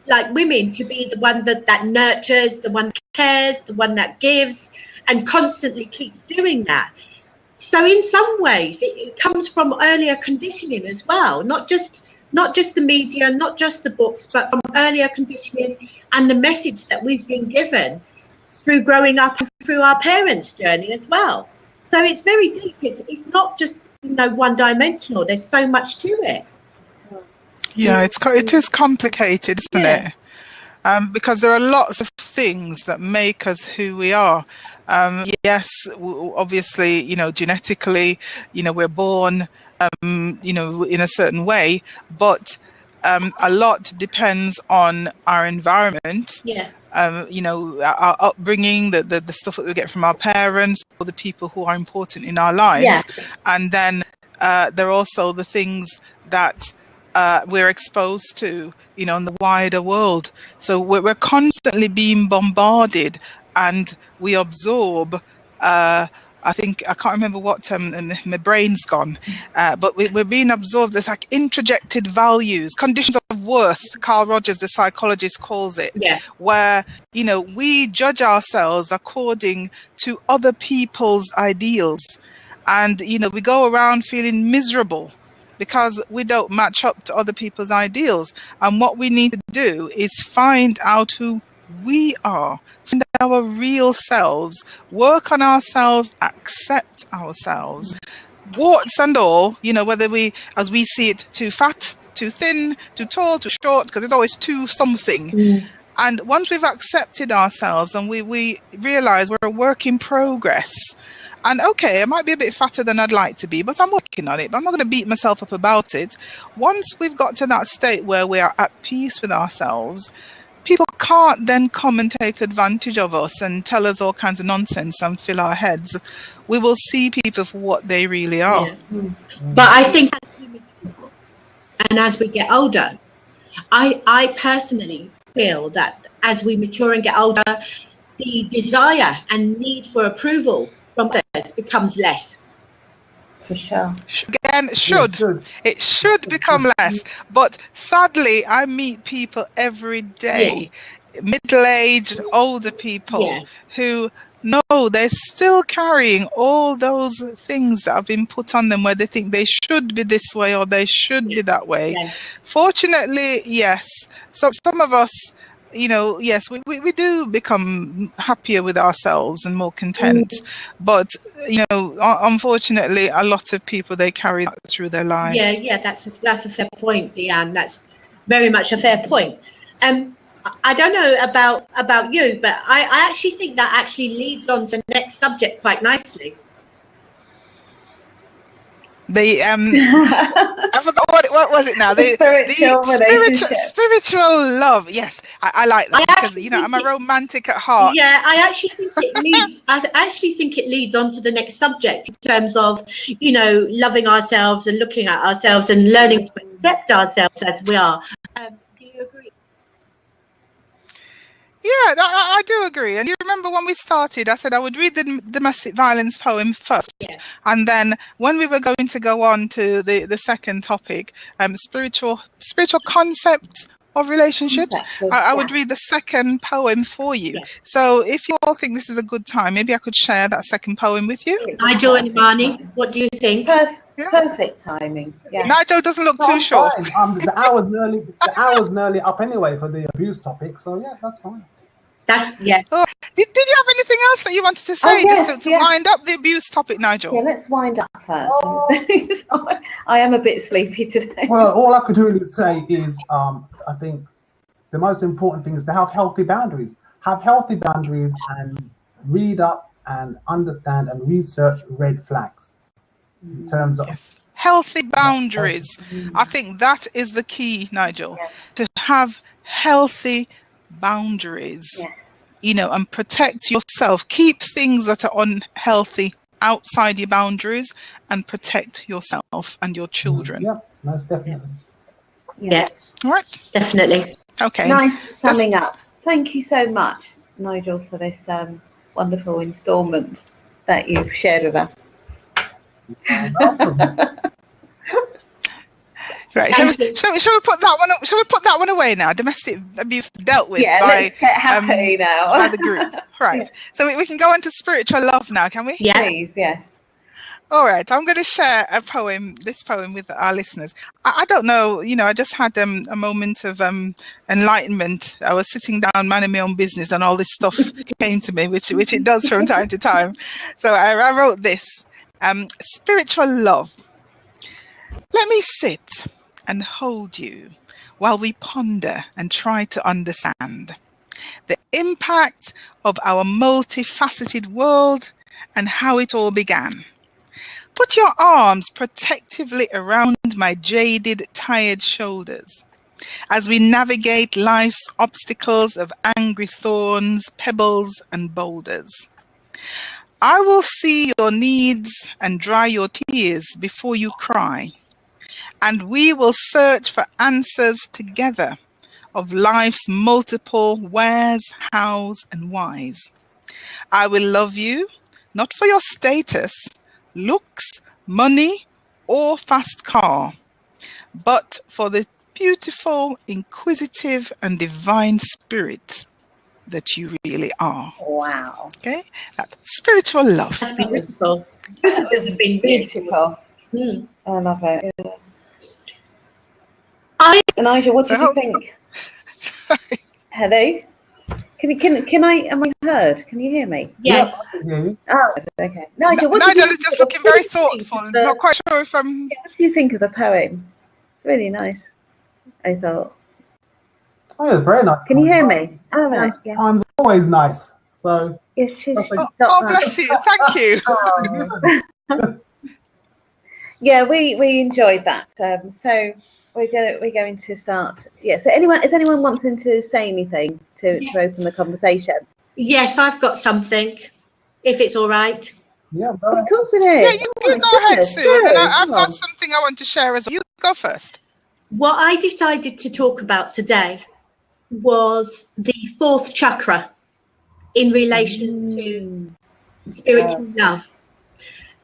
like women to be the one that nurtures, the one that cares, the one that gives, and constantly keeps doing that. So in some ways it comes from earlier conditioning as well, not just the media, not just the books, but from earlier conditioning and the message that we've been given through growing up and through our parents' journey as well. So it's very deep. It's not just one-dimensional. There's so much to it. Yeah, it is complicated, isn't it? Because there are lots of things that make us who we are. Yes, obviously, genetically, we're born, in a certain way, but a lot depends on our environment. Yeah. Our upbringing, the stuff that we get from our parents, or the people who are important in our lives. Yeah. And then there are also the things that we're exposed to, in the wider world. So we're constantly being bombarded, and we absorb. I think I can't remember what my brain's gone, but we're being absorbed. There's like introjected values, conditions of worth. Carl Rogers, the psychologist, calls it, where we judge ourselves according to other people's ideals, and we go around feeling miserable because we don't match up to other people's ideals. And what we need to do is find out who we are, find our real selves, work on ourselves, accept ourselves, warts and all, whether we, as we see it, too fat, too thin, too tall, too short, because it's always too something. And once we've accepted ourselves and we realize we're a work in progress, and okay, I might be a bit fatter than I'd like to be, but I'm working on it. But I'm not going to beat myself up about it. Once we've got to that state where we are at peace with ourselves, people can't then come and take advantage of us and tell us all kinds of nonsense and fill our heads. We will see people for what they really are. Yeah. But I think, and as we get older, I personally feel that as we mature and get older, the desire and need for approval from others becomes less. For sure. Again, it should become less. But sadly, I meet people every day, middle-aged, older people who No, they're still carrying all those things that have been put on them where they think they should be this way or they should be that way. Yeah. Fortunately, yes. So some of us, yes, we do become happier with ourselves and more content. But, unfortunately, a lot of people, they carry that through their lives. Yeah, that's a fair point, Deanne. That's very much a fair point. I don't know about you, but I actually think that actually leads on to the next subject quite nicely. I forgot what was it now? The spiritual love. Yes, I like that because I'm a romantic at heart. Yeah, I actually think it leads on to the next subject in terms of loving ourselves and looking at ourselves and learning to accept ourselves as we are. Do you agree? Yeah, I do agree. And you remember when we started, I said I would read the domestic violence poem first. Yeah. And then when we were going to go on to the second topic, spiritual concept of relationships, I would read the second poem for you. Yeah. So if you all think this is a good time, maybe I could share that second poem with you. Nigel and Imani, what do you think? Perfect timing. Yeah. Nigel doesn't look too sure. The hour's nearly up anyway for the abuse topic, so yeah, that's fine. Yeah. Oh, did you have anything else that you wanted to say just to wind up the abuse topic, Nigel? Yeah, let's wind up first. I am a bit sleepy today. Well, all I could really say is I think the most important thing is to have healthy boundaries. Have healthy boundaries and read up and understand and research red flags in terms of healthy boundaries. I think that is the key, Nigel, to have healthy boundaries, and protect yourself. Keep things that are unhealthy outside your boundaries and protect yourself and your children. Yeah, most definitely. Yeah. All right. Definitely. Okay. Nice summing up. Thank you so much, Nigel, for this wonderful instalment that you've shared with us. Right. Shall we put that one? Shall we put that one away now? Domestic abuse dealt with by let's get happy now. by the group. Right. So we can go on to spiritual love now, can we? Yeah. Please, yes. All right. I'm going to share this poem with our listeners. I don't know. I just had a moment of enlightenment. I was sitting down, minding my own business, and all this stuff came to me, which it does from time to time. So I wrote this. Spiritual love. Let me sit and hold you while we ponder and try to understand the impact of our multifaceted world and how it all began. Put your arms protectively around my jaded, tired shoulders as we navigate life's obstacles of angry thorns, pebbles, and boulders. I will see your needs and dry your tears before you cry. And we will search for answers together of life's multiple wheres, hows, and whys. I will love you, not for your status, looks, money, or fast car, but for the beautiful, inquisitive, and divine spirit that you really are. Wow. Okay? That spiritual love. That's beautiful. This has been beautiful. I love it. Nigel, what did you think? Sorry. Hello? Am I heard? Can you hear me? Yes. Oh, okay. Nigel, Nigel is just looking very thoughtful. Not quite sure if I'm... What do you think of the poem? It's really nice, I thought. Oh, yeah, very nice. Can you hear me? Oh, nice. Yeah. Time's always nice. So. Yes, she's bless you. Thank you. Yeah, we enjoyed that. So we're going to start. Yeah. So is anyone wanting to say anything to open the conversation? Yes, I've got something. If it's all right. Yeah. Of course it is. Yeah, you go ahead, Sue. And then I've got something I want to share as well. You go first. What I decided to talk about today was the fourth chakra in relation to spiritual love.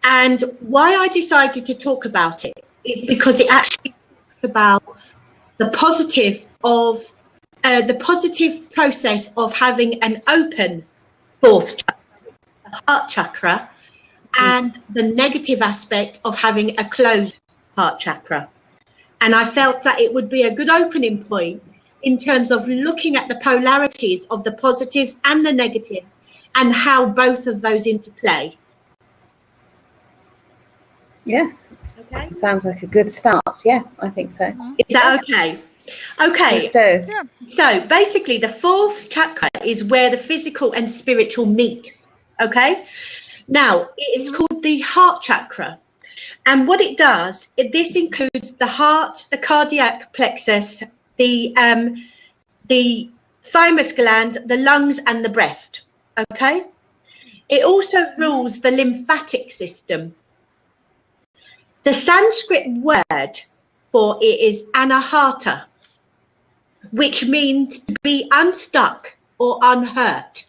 And why I decided to talk about it is because it actually talks about the positive process of having an open fourth chakra, the heart chakra and the negative aspect of having a closed heart chakra. And I felt that it would be a good opening point in terms of looking at the polarities of the positives and the negatives and how both of those interplay. Yes. Okay. Sounds like a good start. Yeah, I think so. Is that okay? Okay. Yeah. So basically the fourth chakra is where the physical and spiritual meet. Okay. Now it is called the heart chakra. And what it does, this includes the heart, the cardiac plexus, the thymus gland, the lungs and the breast. Okay. It also rules the lymphatic system. The Sanskrit word for it is anahata, which means to be unstuck or unhurt.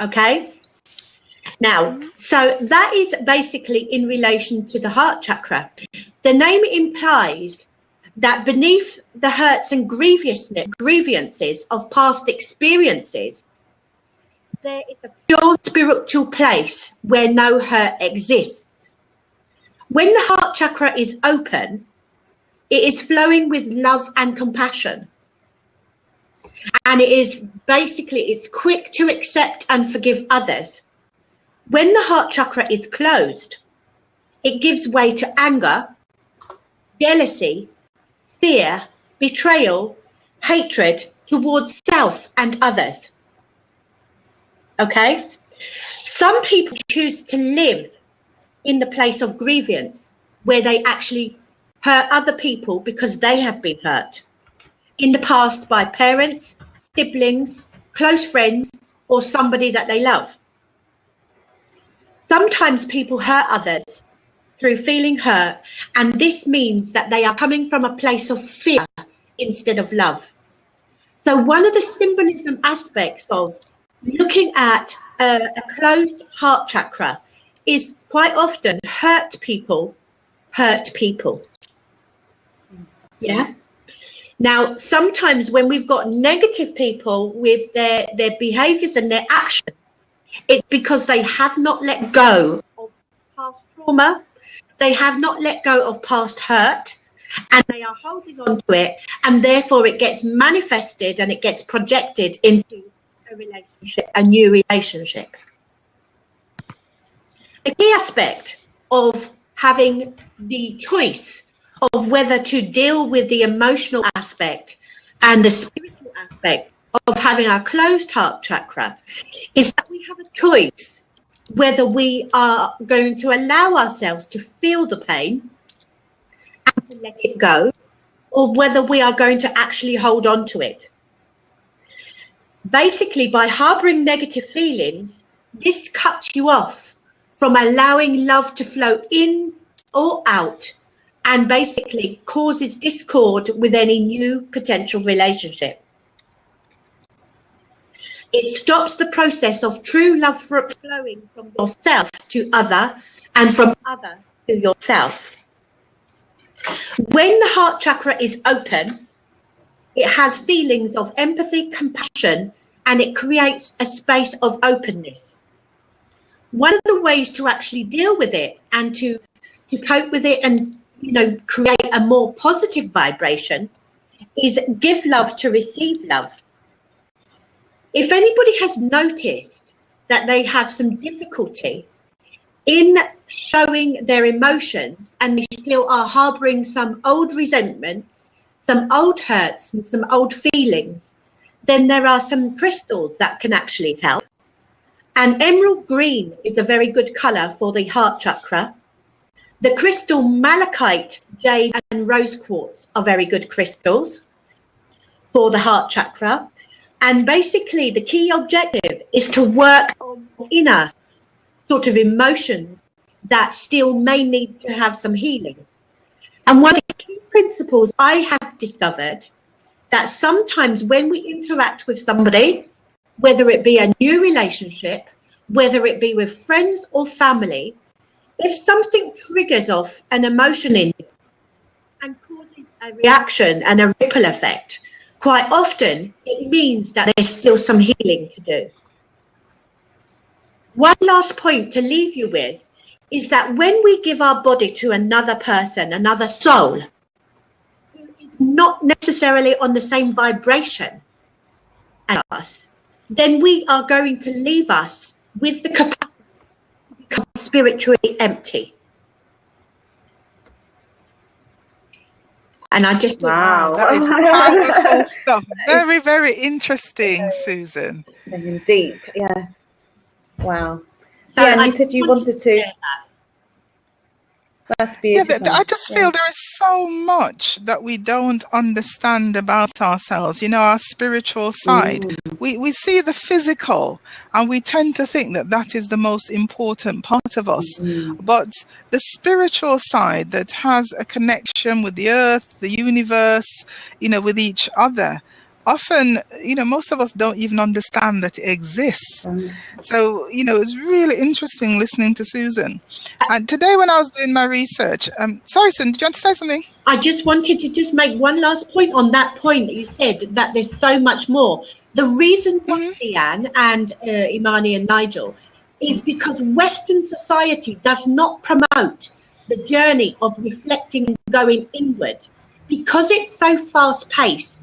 Okay. Now, so that is basically in relation to the heart chakra. The name implies that beneath the hurts and grievances of past experiences, there is a pure spiritual place where no hurt exists. When the heart chakra is open, it is flowing with love and compassion. And it is basically, it's quick to accept and forgive others. When the heart chakra is closed, it gives way to anger, jealousy, fear, betrayal, hatred towards self and others. Okay? Some people choose to live in the place of grievance where they actually hurt other people because they have been hurt in the past by parents, siblings, close friends, or somebody that they love. Sometimes people hurt others through feeling hurt, and this means that they are coming from a place of fear instead of love. So one of the symbolism aspects of looking at a closed heart chakra is quite often hurt people hurt people. Yeah. Now, sometimes when we've got negative people with their behaviors and their actions, it's because they have not let go of past trauma, they have not let go of past hurt, and they are holding on to it, and therefore it gets manifested and it gets projected into a relationship, a new relationship. The key aspect of having the choice of whether to deal with the emotional aspect and the spiritual aspect of having our closed heart chakra is that we have a choice whether we are going to allow ourselves to feel the pain and to let it go, or whether we are going to actually hold on to it. Basically, by harboring negative feelings, this cuts you off from allowing love to flow in or out, and basically causes discord with any new potential relationship. It stops the process of true love flowing from yourself to other and from other to yourself. When the heart chakra is open, it has feelings of empathy, compassion, and it creates a space of openness. One of the ways to actually deal with it and to cope with it and, you know, create a more positive vibration is give love to receive love. If anybody has noticed that they have some difficulty in showing their emotions and they still are harboring some old resentments, some old hurts and some old feelings, then there are some crystals that can actually help. And emerald green is a very good colour for the heart chakra. The crystal malachite, jade and rose quartz are very good crystals for the heart chakra. And basically the key objective is to work on inner sort of emotions that still may need to have some healing. And one of the key principles I have discovered that sometimes when we interact with somebody, whether it be a new relationship, whether it be with friends or family, if something triggers off an emotion in you and causes a reaction and a ripple effect, quite often it means that there's still some healing to do. One last point to leave you with is that when we give our body to another person, another soul, who is not necessarily on the same vibration as us, then we are going to leave us with the capacity to become spiritually empty. And I just Wow. That is powerful stuff. Very, very interesting, Susan. Deep, yeah. Wow. So Yeah, and I you said you wanted to. share that. That's Yeah, beautiful. I just feel there is so much that we don't understand about ourselves, you know, our spiritual side. We see the physical and we tend to think that that is the most important part of us. But the spiritual side that has a connection with the earth, the universe, you know, with each other, often, you know, most of us don't even understand that it exists. So, you know, it's really interesting listening to Susan. And today when I was doing my research, sorry, Susan, did you want to say something? I just wanted to just make one last point on that point that you said, that there's so much more. The reason why, Deanne and Imani and Nigel, is because Western society does not promote the journey of reflecting and going inward. Because it's so fast-paced,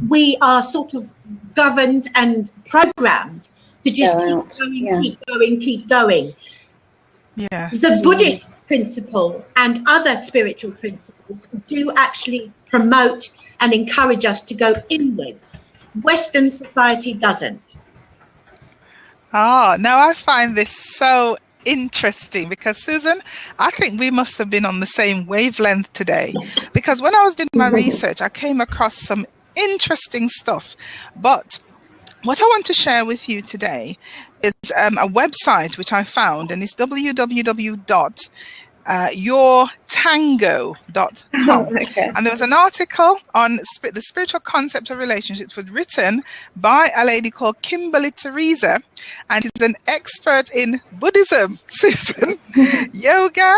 we are sort of governed and programmed to just keep going. Yes. The Buddhist principle and other spiritual principles do actually promote and encourage us to go inwards. Western society doesn't. Now I find this so interesting because, Susan, I think we must have been on the same wavelength today, because when I was doing my research, I came across some interesting stuff. But what I want to share with you today is a website which I found, and it's www.yourtango.com. And there was an article on the spiritual concept of relationships, was written by a lady called Kimberly Teresa, and she's an expert in Buddhism, Susan, yoga,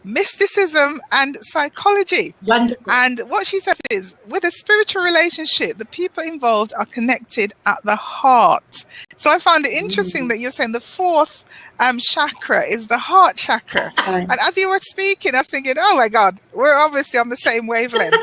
mysticism, and psychology. Wonderful. And what she says is, with a spiritual relationship, the people involved are connected at the heart. So I found it interesting that you're saying the fourth chakra is the heart chakra. And as you were speaking, I was thinking, oh my God, we're obviously on the same wavelength.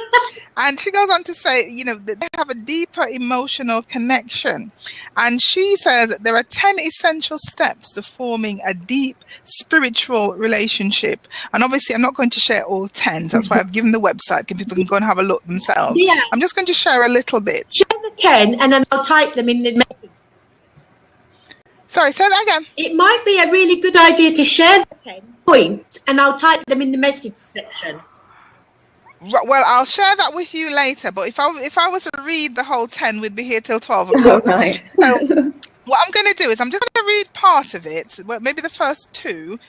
And she goes on to say, you know, that they have a deeper emotional connection. And she says that there are 10 essential steps to forming a deep spiritual relationship. And obviously, I'm not going to share all 10. That's why I've given the website, and people can go and have a look themselves. Yeah. I'm just going to share a little bit. Share the 10 and then I'll type them in the message. Sorry, say that again. It might be a really good idea to share the 10 points and I'll type them in the message section. Well, I'll share that with you later, but if I was to read the whole 10, we'd be here till 12 o'clock. Right. So what I'm going to do is I'm just going to read part of it, well, maybe the first two,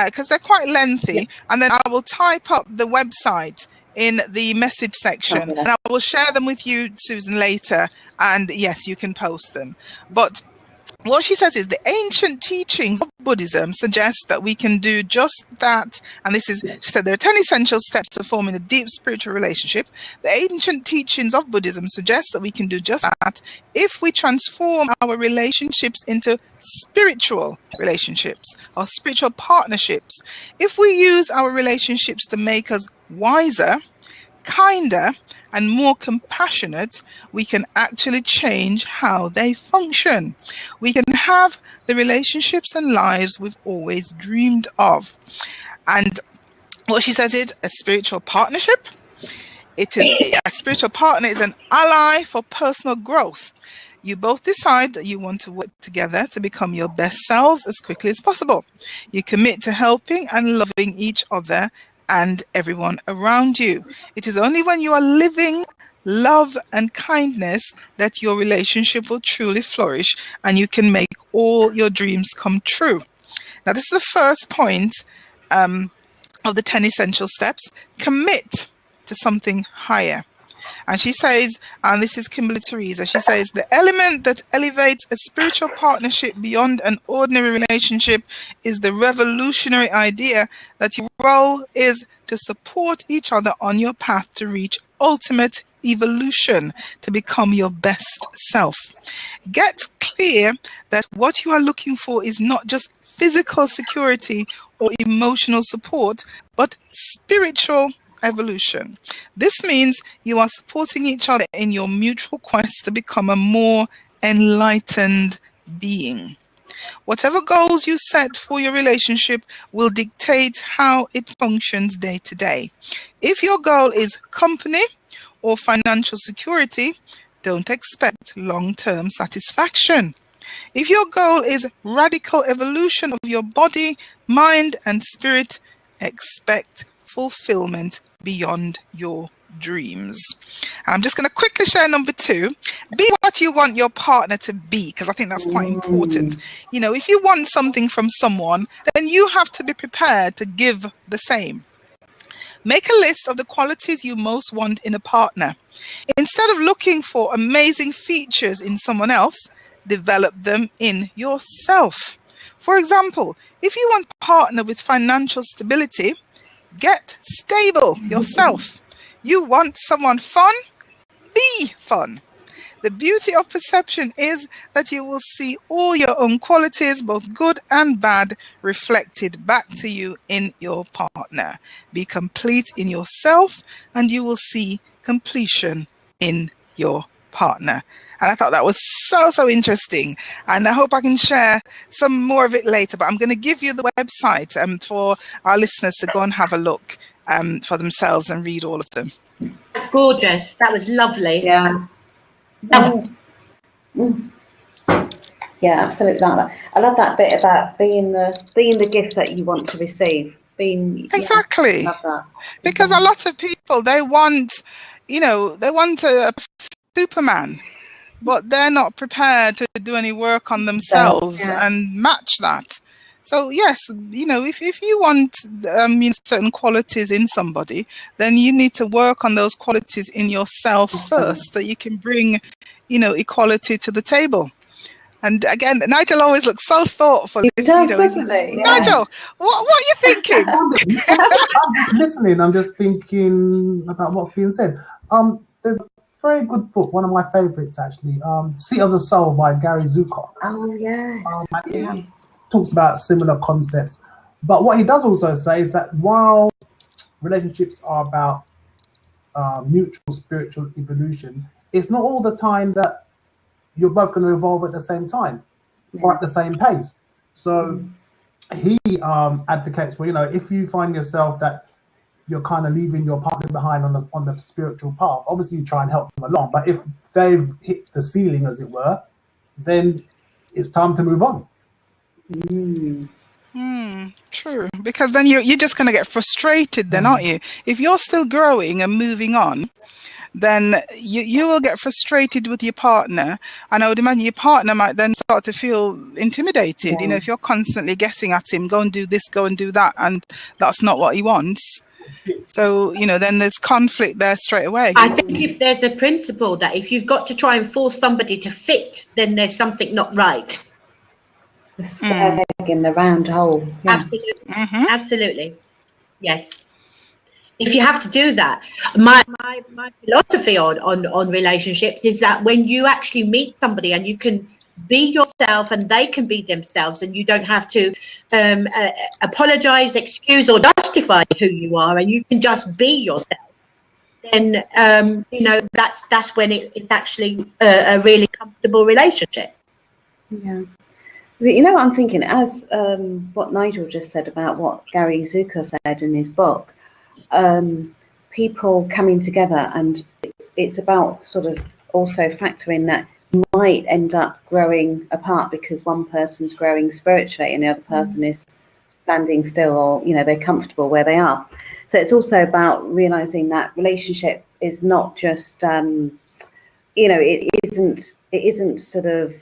because they're quite lengthy, and then I will type up the website in the message section, and I will share them with you, Susan, later, and yes, you can post them. But what she says is the ancient teachings of Buddhism suggest that we can do just that. And this is, she said, there are 10 essential steps to forming a deep spiritual relationship. The ancient teachings of Buddhism suggest that we can do just that if we transform our relationships into spiritual relationships or spiritual partnerships. If we use our relationships to make us wiser, kinder, and more compassionate, we can actually change how they function. We can have the relationships and lives we've always dreamed of. And what she says is a spiritual partnership. It is a spiritual partner is an ally for personal growth. You both decide that you want to work together to become your best selves as quickly as possible. You commit to helping and loving each other and everyone around you. It is only when you are living love and kindness that your relationship will truly flourish and you can make all your dreams come true. Now, this is the first point of the 10 essential steps. Commit to something higher. And she says, and this is Kimberly Teresa, she says, the element that elevates a spiritual partnership beyond an ordinary relationship is the revolutionary idea that your role is to support each other on your path to reach ultimate evolution, to become your best self. Get clear clear that what you are looking for is not just physical security or emotional support, but spiritual evolution. This means you are supporting each other in your mutual quest to become a more enlightened being. Whatever goals you set for your relationship will dictate how it functions day to day. If your goal is company or financial security, don't expect long-term satisfaction. If your goal is radical evolution of your body, mind, and spirit, expect fulfillment beyond your dreams. I'm just going to quickly share number 2. Be what you want your partner to be, because I think that's quite important. You know, if you want something from someone, then you have to be prepared to give the same. Make a list of the qualities you most want in a partner. Instead of looking for amazing features in someone else, develop them in yourself. For example, if you want a partner with financial stability, get stable yourself. You want someone fun? Be fun. The beauty of perception is that you will see all your own qualities, both good and bad, reflected back to you in your partner. Be complete in yourself, and you will see completion in your partner. And I thought that was so interesting. And I hope I can share some more of it later. But I'm going to give you the website for our listeners to go and have a look for themselves and read all of them. That's gorgeous. That was lovely. Yeah. Yeah, absolutely. I love that bit about being the gift that you want to receive. Exactly. Love that. Because a lot of people, they want a Superman, but they're not prepared to do any work on themselves and match that. So yes, if you want certain qualities in somebody, then you need to work on those qualities in yourself first, so you can bring, equality to to the table. And again, Nigel always looks so thoughtful. Nigel, what are you thinking? I'm just listening. I'm just thinking about what's being said. There's a very good book, one of my favorites actually, Seat of the Soul by Gary Zukav. Oh yeah. He talks about similar concepts. But what he does also say is that while relationships are about mutual spiritual evolution, it's not all the time that you're both going to evolve at the same time or at the same pace. So he advocates, if you find yourself that you're kind of leaving your partner behind on the spiritual path, obviously you try and help them along. But if they've hit the ceiling, as it were, then it's time to move on. True, because then you're just going to get frustrated then, aren't you? If you're still growing and moving on, then you will get frustrated with your partner, and I would imagine your partner might then start to feel intimidated. If you're constantly getting at him, go and do this, go and do that, and that's not what he wants. So, then there's conflict there straight away. I think if there's a principle that if you've got to try and force somebody to fit, then there's something not right. The square peg in the round hole. Yeah. Absolutely. Absolutely. Yes. If you have to do that, my philosophy on relationships is that when you actually meet somebody and you can be yourself and they can be themselves, and you don't have to apologize, excuse, or justify who you are, and you can just be yourself, then that's when it's actually a really comfortable relationship. Yeah. What I'm thinking, as what Nigel just said about what Gary Zukav said in his book, people coming together, and it's about sort of also factoring that you might end up growing apart because one person's growing spiritually and the other person is standing still, or they're comfortable where they are. So it's also about realizing that relationship is not just it isn't sort of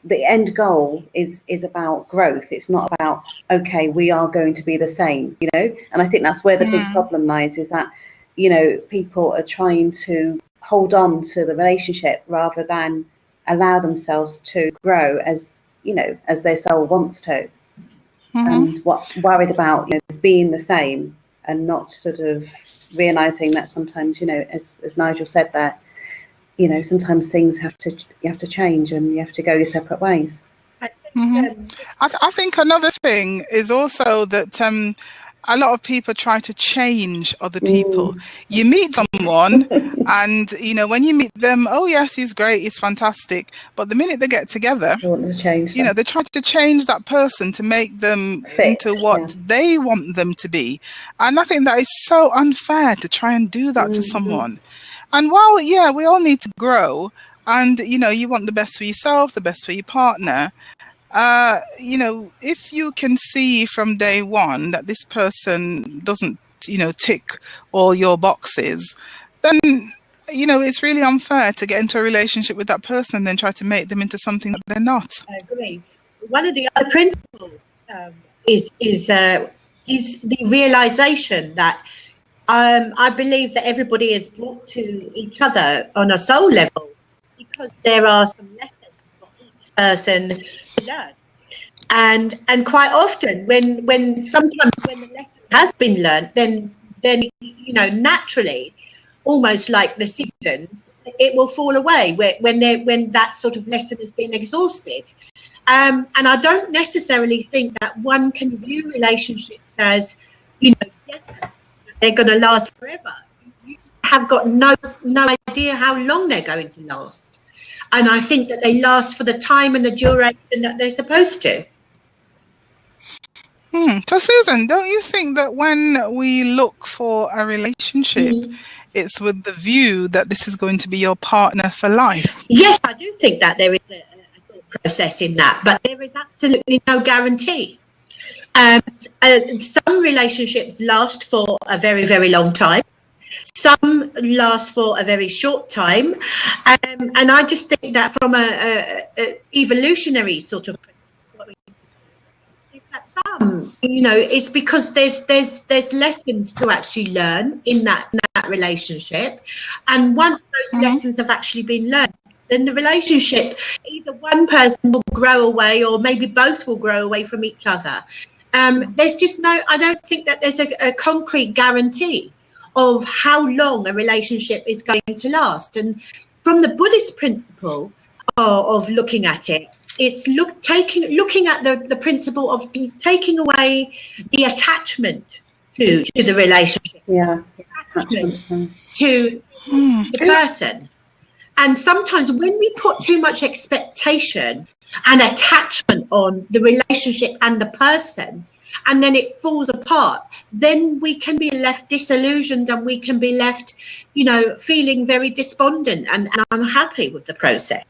the end goal is about growth. It's not about, okay, we are going to be the same, and I think that's where the big problem lies, is that people are trying to hold on to the relationship rather than allow themselves to grow as their soul wants to, and worried about being the same and not sort of realizing that sometimes as Nigel said there, you know, sometimes things you have to change and you have to go your separate ways. Mm-hmm. I think another thing is also that a lot of people try to change other people. You meet someone and, you know, when you meet them, oh, yes, he's great, he's fantastic. But the minute they get together, They want to change you know, they try to change that person to make them into what they want them to be. And I think that is so unfair to try and do that to someone. And while, yeah, we all need to grow and, you know, you want the best for yourself, the best for your partner, you know, if you can see from day one that this person doesn't, you know, tick all your boxes, then, you know, it's really unfair to get into a relationship with that person and then try to make them into something that they're not. I agree. One of the other principles is the realization that I believe that everybody is brought to each other on a soul level because there are some lessons for each person to learn. And quite often when sometimes when the lesson has been learned, then you know, naturally, almost like the seasons, it will fall away when that sort of lesson has been exhausted. And I don't necessarily think that one can view relationships as, you know, yes, they're going to last forever. You have got no idea how long they're going to last. And I think that they last for the time and the duration that they're supposed to. So, Susan, don't you think that when we look for a relationship, it's with the view that this is going to be your partner for life? Yes, I do think that there is a thought process in that, but there is absolutely no guarantee. Some relationships last for a very, very long time. Some last for a very short time. And I just think that from a evolutionary sort of some, you know, it's because there's lessons to actually learn in that relationship, and once those lessons have actually been learned, then the relationship, either one person will grow away or maybe both will grow away from each other. There's just I don't think that there's a concrete guarantee of how long a relationship is going to last. And from the Buddhist principle of looking at it, it's looking at the principle of taking away the attachment to the relationship, attachment to the person. And sometimes when we put too much expectation and attachment on the relationship and the person, and then it falls apart, then we can be left disillusioned and we can be left, you know, feeling very despondent and unhappy with the process.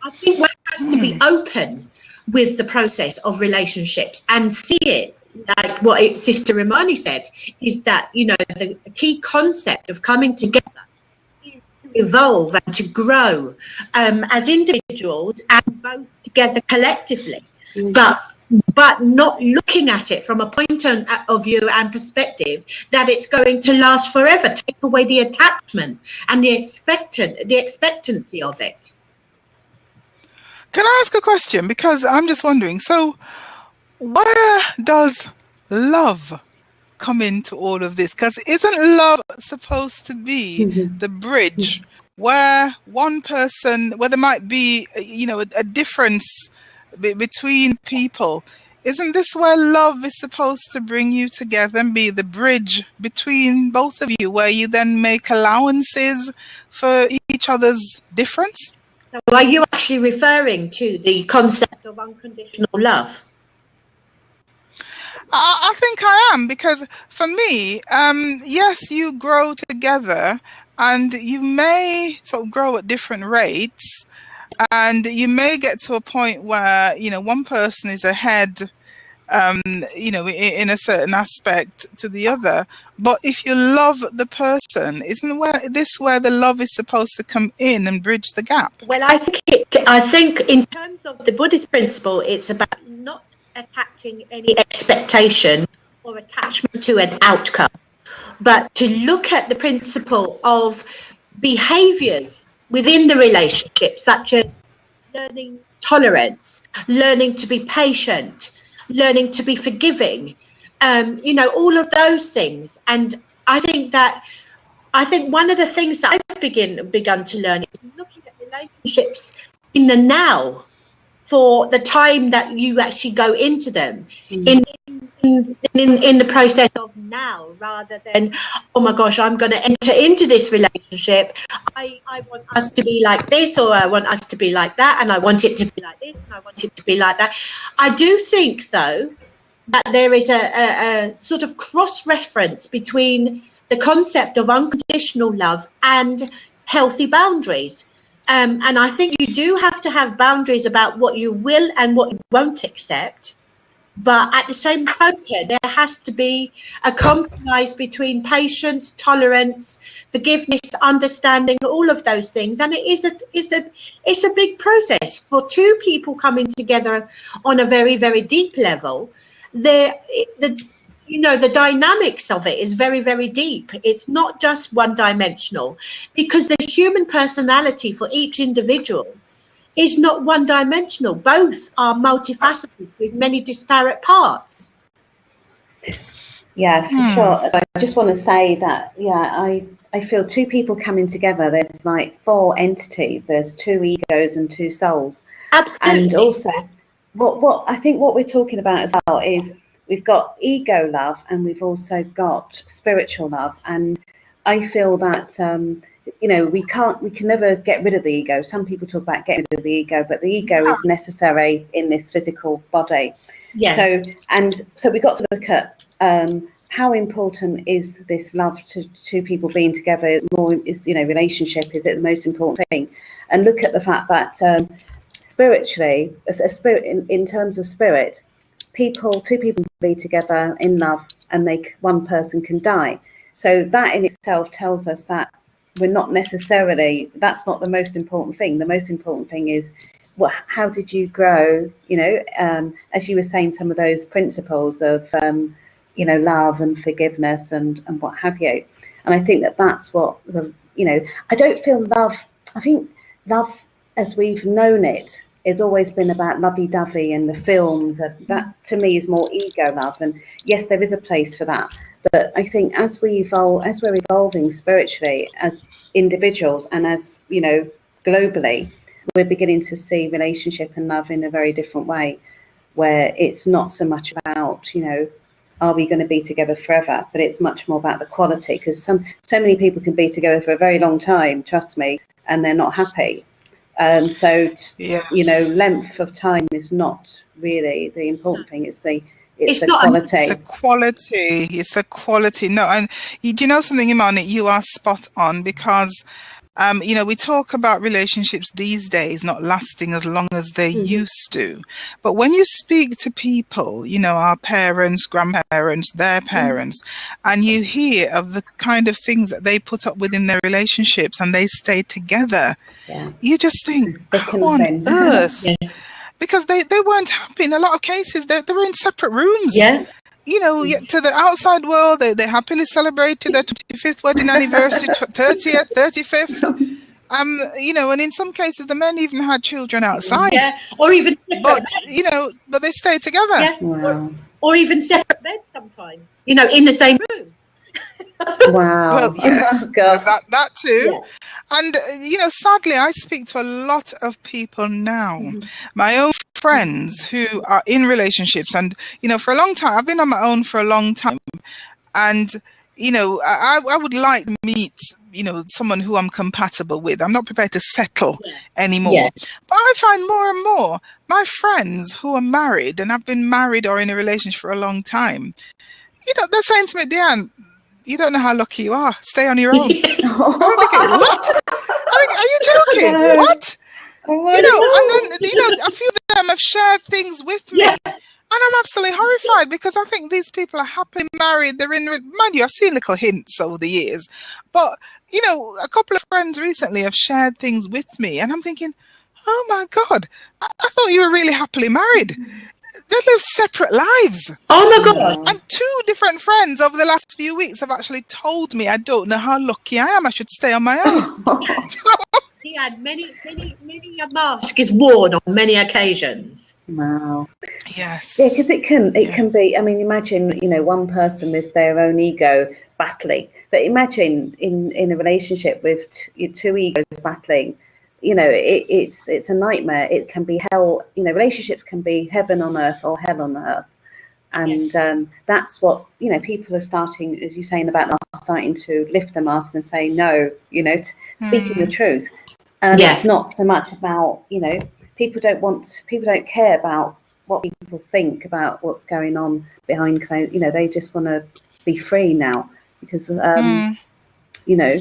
I think one has to be open with the process of relationships and see it like what Sister Imani said, is that, you know, the key concept of coming together is to evolve and to grow as individuals and both together collectively, but not looking at it from a point of view and perspective that it's going to last forever. Take away the attachment and the expectancy of it. Can I ask a question? Because I'm just wondering, so where does love come into all of this? Because isn't love supposed to be the bridge where one person, where there might be, you know, a difference between people? Isn't this where love is supposed to bring you together and be the bridge between both of you, where you then make allowances for each other's difference? So are you actually referring to the concept of unconditional love? I think I am, because for me, yes, you grow together and you may sort of grow at different rates, and you may get to a point where, you know, one person is ahead, you know, in a certain aspect to the other. But if you love the person, isn't where the love is supposed to come in and bridge the gap? Well, I think in terms of the Buddhist principle, it's about not attaching any expectation or attachment to an outcome, but to look at the principle of behaviors within the relationship, such as learning tolerance, learning to be patient, learning to be forgiving, you know, all of those things. And I think one of the things that I've I've begun to learn is looking at relationships in the now, for the time that you actually go into them, in the process of now, rather than, oh my gosh, I'm going to enter into this relationship. I want us to be like this, or I want us to be like that, and I want it to be like this, and I want it to be like that. I do think, though, that there is a sort of cross-reference between the concept of unconditional love and healthy boundaries. And I think you do have to have boundaries about what you will and what you won't accept. But at the same token, there has to be a compromise between patience, tolerance, forgiveness, understanding, all of those things. And it's a big process for two people coming together on a very, very deep level. The dynamics of it is very, very deep. It's not just one dimensional, because the human personality for each individual is not one dimensional. Both are multifaceted with many disparate parts. Yeah, for sure. I just want to say that, I feel two people coming together, there's like four entities. There's two egos and two souls. Absolutely. And also, what I think what we're talking about as well is we've got ego love and we've also got spiritual love. And I feel that, we can never get rid of the ego. Some people talk about getting rid of the ego, but the ego is necessary in this physical body. Yeah. So we've got to look at how important is this love to two people being together. More is, relationship, is it the most important thing? And look at the fact that spiritually, in terms of spirit, two people can be together in love, and one person can die. So that in itself tells us that we're not necessarily, that's not the most important thing. The most important thing is, how did you grow? As you were saying, some of those principles of love and forgiveness and what have you. And I think that's what I don't feel love. I think love, as we've known it, it's always been about lovey-dovey in the films. That's, to me, is more ego love. And yes, there is a place for that. But I think as we're evolving spiritually as individuals and as, globally, we're beginning to see relationship and love in a very different way, where it's not so much about, are we going to be together forever? But it's much more about the quality, because so many people can be together for a very long time, trust me, and they're not happy. Yes. Length of time is not really the important thing. It's the quality. It's the quality. No, and you know something, Imani, you are spot on, because we talk about relationships these days not lasting as long as they used to. But when you speak to people, our parents, grandparents, their parents, and you hear of the kind of things that they put up with in their relationships and they stay together, you just think, how on earth? Yeah. Because they weren't happy. In a lot of cases, they were in separate rooms. Yeah. To the outside world, they happily celebrated their 25th wedding anniversary, 30th, 35th. And in some cases, the men even had children outside. Yeah, or even. But they stayed together. Yeah. Wow. Or even separate beds sometimes. In the same room. Wow. Well, yes, there's that too. Yeah. And, sadly, I speak to a lot of people now. My own friends who are in relationships, and, for a long time, I've been on my own for a long time. And, I would like to meet, someone who I'm compatible with. I'm not prepared to settle anymore. Yeah. But I find more and more my friends who are married and have been married or in a relationship for a long time, they're saying to me, Deanne, you don't know how lucky you are. Stay on your own. I'm thinking, what? Are you joking? No. What? And then, a few of them have shared things with me. Yeah. And I'm absolutely horrified, because I think these people are happily married. They're mind you, I've seen little hints over the years. But, a couple of friends recently have shared things with me. And I'm thinking, oh, my God, I thought you were really happily married. They live separate lives. Oh my God. And two different friends over the last few weeks have actually told me I don't know how lucky I am. I should stay on my own. He had many a mask is worn on many occasions. Wow. Yes. Yeah, because it can be, imagine, one person with their own ego battling But imagine in a relationship with two egos battling. You know, it's a nightmare. It can be hell. You know, relationships can be heaven on earth or hell on earth. And that's what, you know, people are starting, as you're saying about us, starting to lift the mask and say no, you know, speaking the truth. And it's not so much about, you know, people don't care about what people think about what's going on behind closed. You know, they just want to be free now because, you know,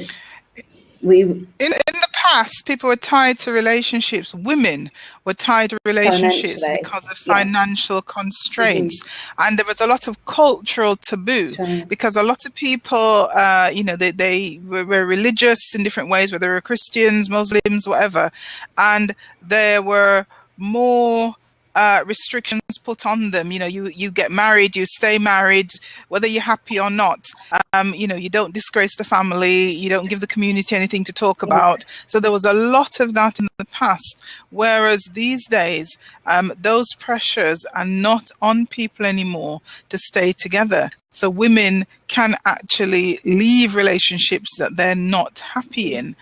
in the past, people were tied to relationships. Women were tied to relationships because of financial constraints, and there was a lot of cultural taboo because a lot of people, you know, they were religious in different ways, whether they were Christians, Muslims, whatever, and there were more restrictions put on them. You know, you get married, you stay married, whether you're happy or not. You know, you don't disgrace the family, you don't give the community anything to talk about. So there was a lot of that in the past, whereas these days those pressures are not on people anymore to stay together. So women can actually leave relationships that they're not happy in.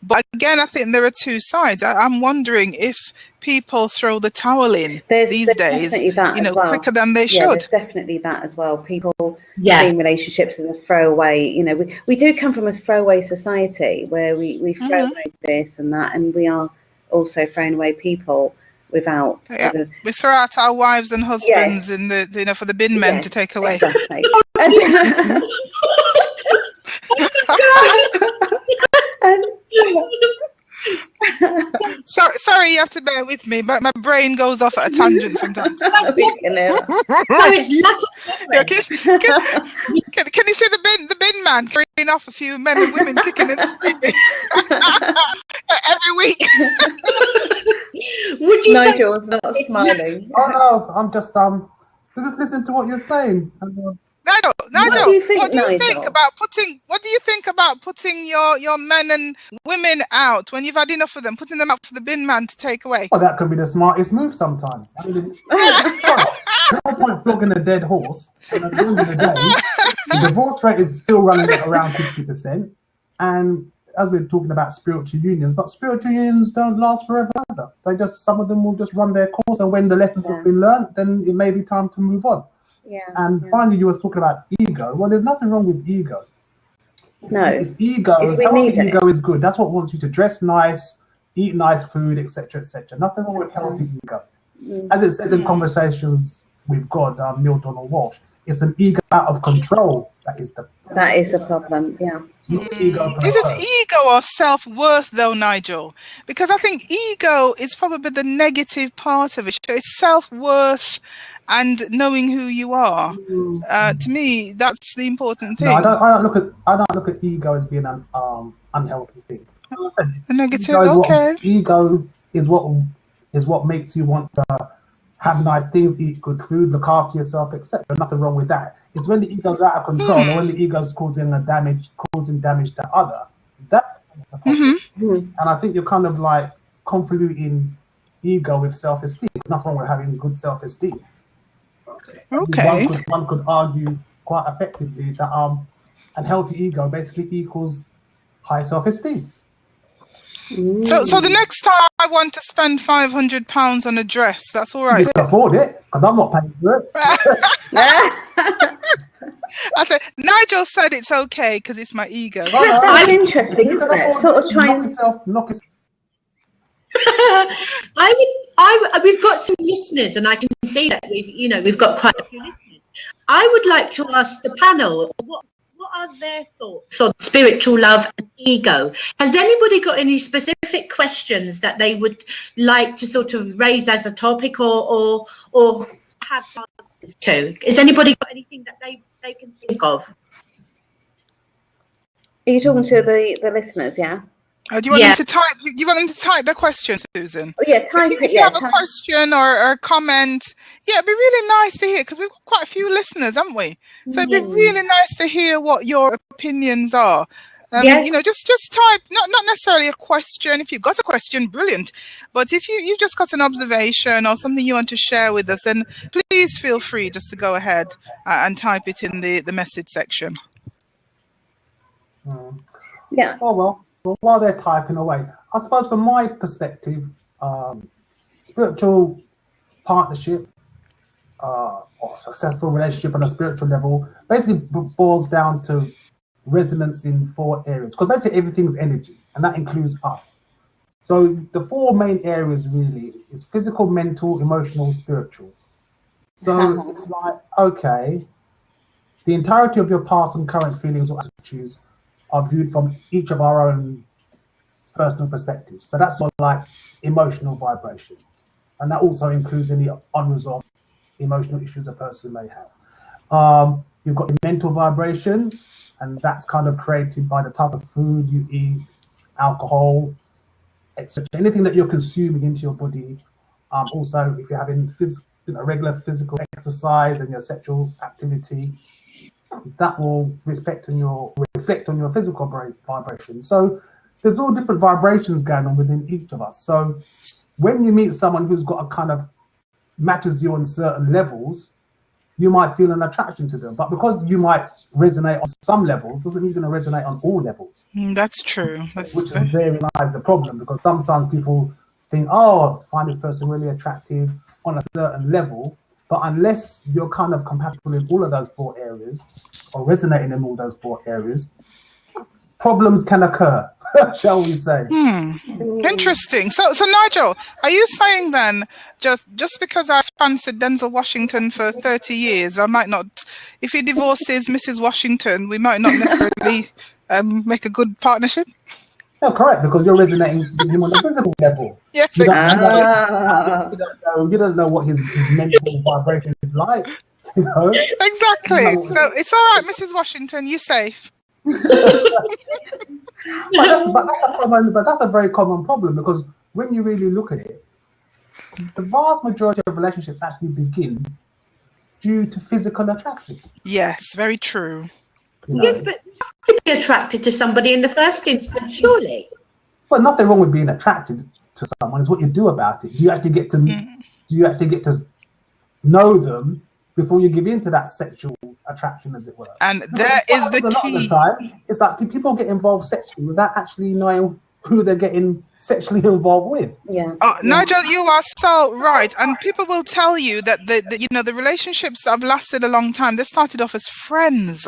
But again, I think there are two sides. I'm wondering if people throw the towel in these days, you know, quicker than they should. There's definitely that as well. People seeing relationships as a throwaway. You know, we do come from a throwaway society where we throw away this and that, and we are also throwing away people without. We throw out our wives and husbands in the, you know, for the bin men to take away. Exactly. Sorry, you have to bear with me, but my brain goes off at a tangent from time to time. So it's lucky. Can you see the bin man carrying off a few men and women kicking and screaming every week? Would you Nigel's not smiling. Oh no, I'm just listening to what you're saying. Nigel, what do you think about putting your men and women out when you've had enough of them, putting them out for the bin man to take away? Well, that could be the smartest move sometimes. I mean, no point flogging a dead horse. And at the end of the day, the divorce rate is still running at around 50%. And as we're talking about spiritual unions, but spiritual unions don't last forever either. Some of them will just run their course, and when the lessons have been learned, then it may be time to move on. Finally, you were talking about ego. Well, there's nothing wrong with ego. No, it's ego. Ego is good. That's what wants you to dress nice, eat nice food, etc., etc. Nothing wrong with healthy ego. As it says in Conversations with God, Neil Donald Walsh, it's an ego out of control that is the problem. Yeah. Is it ego or self-worth though, Nigel? Because I think ego is probably the negative part of it. So it's self-worth and knowing who you are. To me, that's the important thing. No, I don't look at ego as being an unhealthy thing. A negative. Ego is what makes you want to have nice things, eat good food, look after yourself, etc. Nothing wrong with that. It's when the ego's out of control or when the ego's causing damage to other. That's the problem. And I think you're kind of like convoluting ego with self-esteem. Nothing wrong with having good self-esteem. Okay. One could argue quite effectively that a healthy ego basically equals high self-esteem. So the next time I want to spend £500 on a dress, that's all right. You can afford it, because I'm not paying for it. I said, Nigel said it's okay because it's my ego. That's interesting, isn't it? Sort of trying. Knock yourself. We've got some listeners, and I can see that we've got quite a few listeners. I would like to ask the panel what are their thoughts on spiritual love and ego? Has anybody got any specific questions that they would like to sort of raise as a topic or have answers to? Has anybody got anything that they can think of? Are you talking to the listeners? Yeah. Do you want them to type? You want them to type the question, Susan? Oh, yeah, type if you have a question or a comment, it'd be really nice to hear, because we've got quite a few listeners, haven't we? So it'd be really nice to hear what your opinions are. Just type, not necessarily a question. If you've got a question, brilliant. But if you've just got an observation or something you want to share with us, then please feel free just to go ahead and type it in the message section. Yeah. Oh well, while they're typing away, I suppose from my perspective, spiritual partnership or successful relationship on a spiritual level basically boils down to resonance in 4 areas, because basically everything's energy, and that includes us. So the 4 main areas really is physical, mental, emotional, spiritual. So it's like, okay, the entirety of your past and current feelings or attitudes are viewed from each of our own personal perspectives. So that's sort of like emotional vibration. And that also includes any unresolved emotional issues a person may have. You've got the mental vibration, and that's kind of created by the type of food you eat, alcohol, etc. Anything that you're consuming into your body. Also, if you're having regular physical exercise and your sexual activity, that will reflect on your physical vibration. So there's all different vibrations going on within each of us. So when you meet someone who's got a kind of matches you on certain levels, you might feel an attraction to them. But because you might resonate on some levels, doesn't mean you're going to resonate on all levels. That's true. Which is very lies the problem, because sometimes people think, oh, I find this person really attractive on a certain level, but unless you're kind of compatible in all of those 4 areas or resonating in all those 4 areas, problems can occur, shall we say. Interesting. So Nigel, are you saying then just because I fancied Denzel Washington for 30 years, I might not, if he divorces Mrs. Washington, we might not necessarily make a good partnership? No, correct, because you're resonating with him on a physical level. Yes, You exactly. you don't know what his mental vibration is like, you know. Exactly. So it's all right, Mrs. Washington, you're safe. But that's a very common problem, because when you really look at it, the vast majority of relationships actually begin due to physical attraction. Yes, very true. You know? Yes, but you have to be attracted to somebody in the first instance, surely. Well, nothing wrong with being attracted to someone. It's what you do about it. Do you actually get to know them before you give in to that sexual attraction, as it were? And there is the key. A lot of the time, it's like people get involved sexually without actually knowing who they're getting sexually involved with. Yeah. Nigel, you are so right. And people will tell you that the relationships that have lasted a long time, they started off as friends.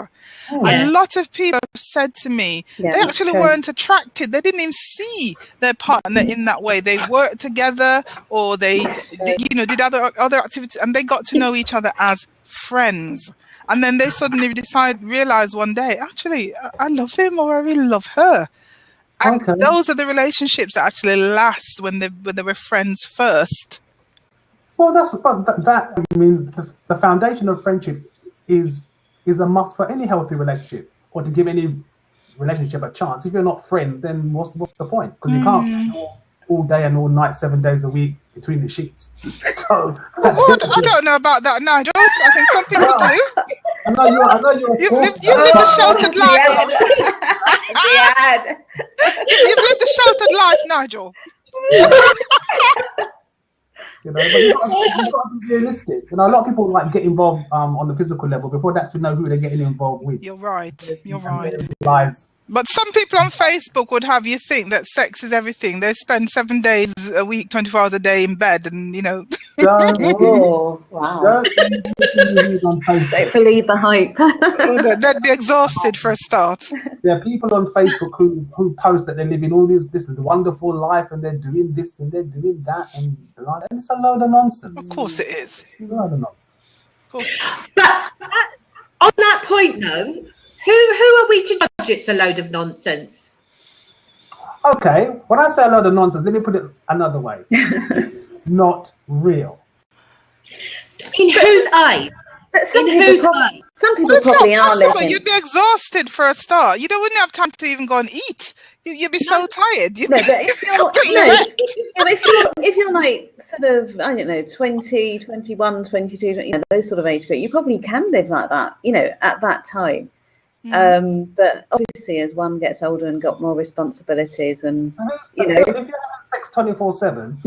A lot of people have said to me, they actually weren't attracted. They didn't even see their partner in that way. They worked together, or they did other activities, and they got to know each other as friends. And then they suddenly realize one day, actually, I love him, or I really love her. And those are the relationships that actually last when they were friends first. Well, the foundation of friendship is a must for any healthy relationship, or to give any relationship a chance. If you're not friends, then what's the point? Because you can't be all day and all night, 7 days a week between the sheets. So I don't know about that, Nigel. I think some people do. I know you're You've lived a sheltered life. You've lived a sheltered life, Nigel. But you've got to be realistic. A lot of people get involved on the physical level before they actually know who they're getting involved with. You're right. Lives. But some people on Facebook would have you think that sex is everything. They spend 7 days a week, 24 hours a day in bed, and Oh, wow. Don't believe the hype. They'd be exhausted for a start. There are people on Facebook who post that they're living all this wonderful life, and they're doing this and they're doing that, and it's a load of nonsense. Of course it is. It's a load of nonsense. But on that point, though, who are we to judge it's a load of nonsense? Okay, when I say a load of nonsense, let me put it another way. It's not real. In whose eyes? In whose eyes? Some people probably are living. You'd be exhausted for a start. You wouldn't have time to even go and eat. You'd be so tired. You'd but if if you're like sort of, I don't know, 20, 21, 22, those sort of age group, you probably can live like that, at that time. But obviously, as one gets older and got more responsibilities, and if you're having sex 24/7,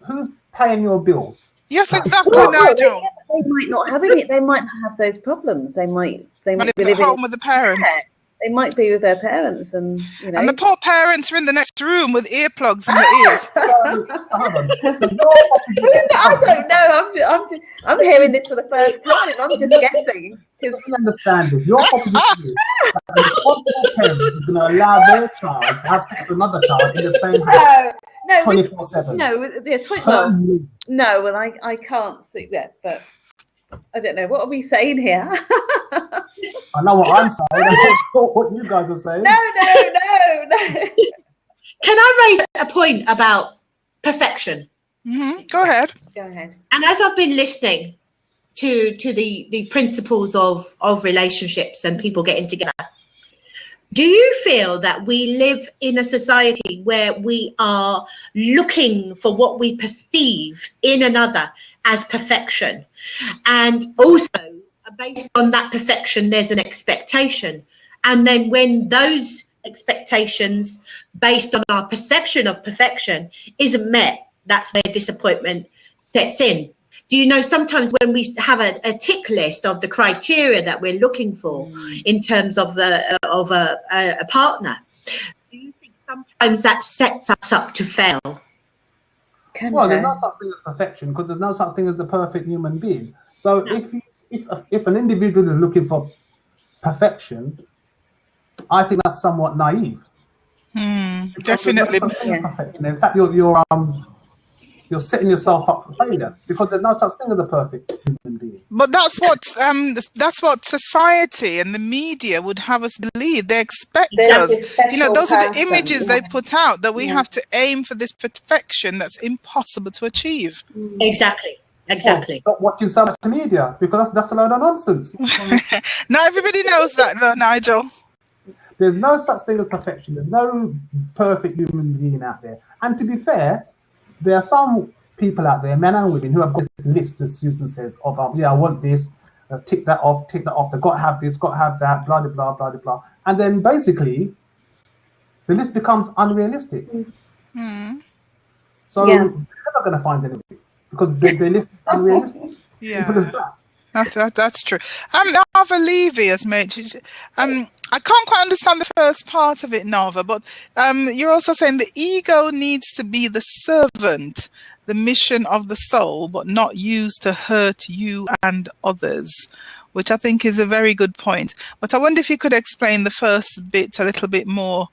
who's paying your bills? Yes, exactly, Nigel. They might not have any. They might not have those problems. They might live at home with the parents. They might be with their parents, and you know. And the poor parents are in the next room with earplugs in their ears. I don't know. I'm hearing this for the first time. I'm just guessing. You can understand this. Your proposition is that the responsible parent is going to allow their child to have sex with another child in the same house. No, 24/7. No, well, I can't see that, but I don't know. What are we saying here? I know what I'm saying. I'm not sure what you guys are saying. No. Can I raise a point about perfection? Mm-hmm. Go ahead. And as I've been listening to the principles of relationships and people getting together, do you feel that we live in a society where we are looking for what we perceive in another as perfection? And also, based on that perfection, there's an expectation. And then when those expectations, based on our perception of perfection, isn't met, that's where disappointment sets in. Do you know, sometimes when we have a tick list of the criteria that we're looking for in terms of a partner, do you think sometimes that sets us up to fail? Well, there's no such thing as perfection, because there's no such thing as the perfect human being. So if an individual is looking for perfection, I think that's somewhat naive. Definitely. Perfection. In fact, you're setting yourself up for failure, because there's no such thing as a perfect human being. But that's what society and the media would have us believe. They expect us. You know, those are the images they put out, that we have to aim for this perfection that's impossible to achieve. Exactly. Stop watching so much media, because that's a load of nonsense. Not everybody knows that, though, Nigel. There's no such thing as perfection. There's no perfect human being out there. And to be fair, there are some people out there, men and women, who have got this list, as Susan says, of I want this, tick that off. They've got to have this, got to have that, blah, blah, blah, blah, blah. And then basically, the list becomes unrealistic. So you're never going to find anything, because the list is unrealistic. That's true. Nava Levy has made. I can't quite understand the first part of it, Nava, but you're also saying the ego needs to be the servant, the mission of the soul, but not used to hurt you and others, which I think is a very good point. But I wonder if you could explain the first bit a little bit more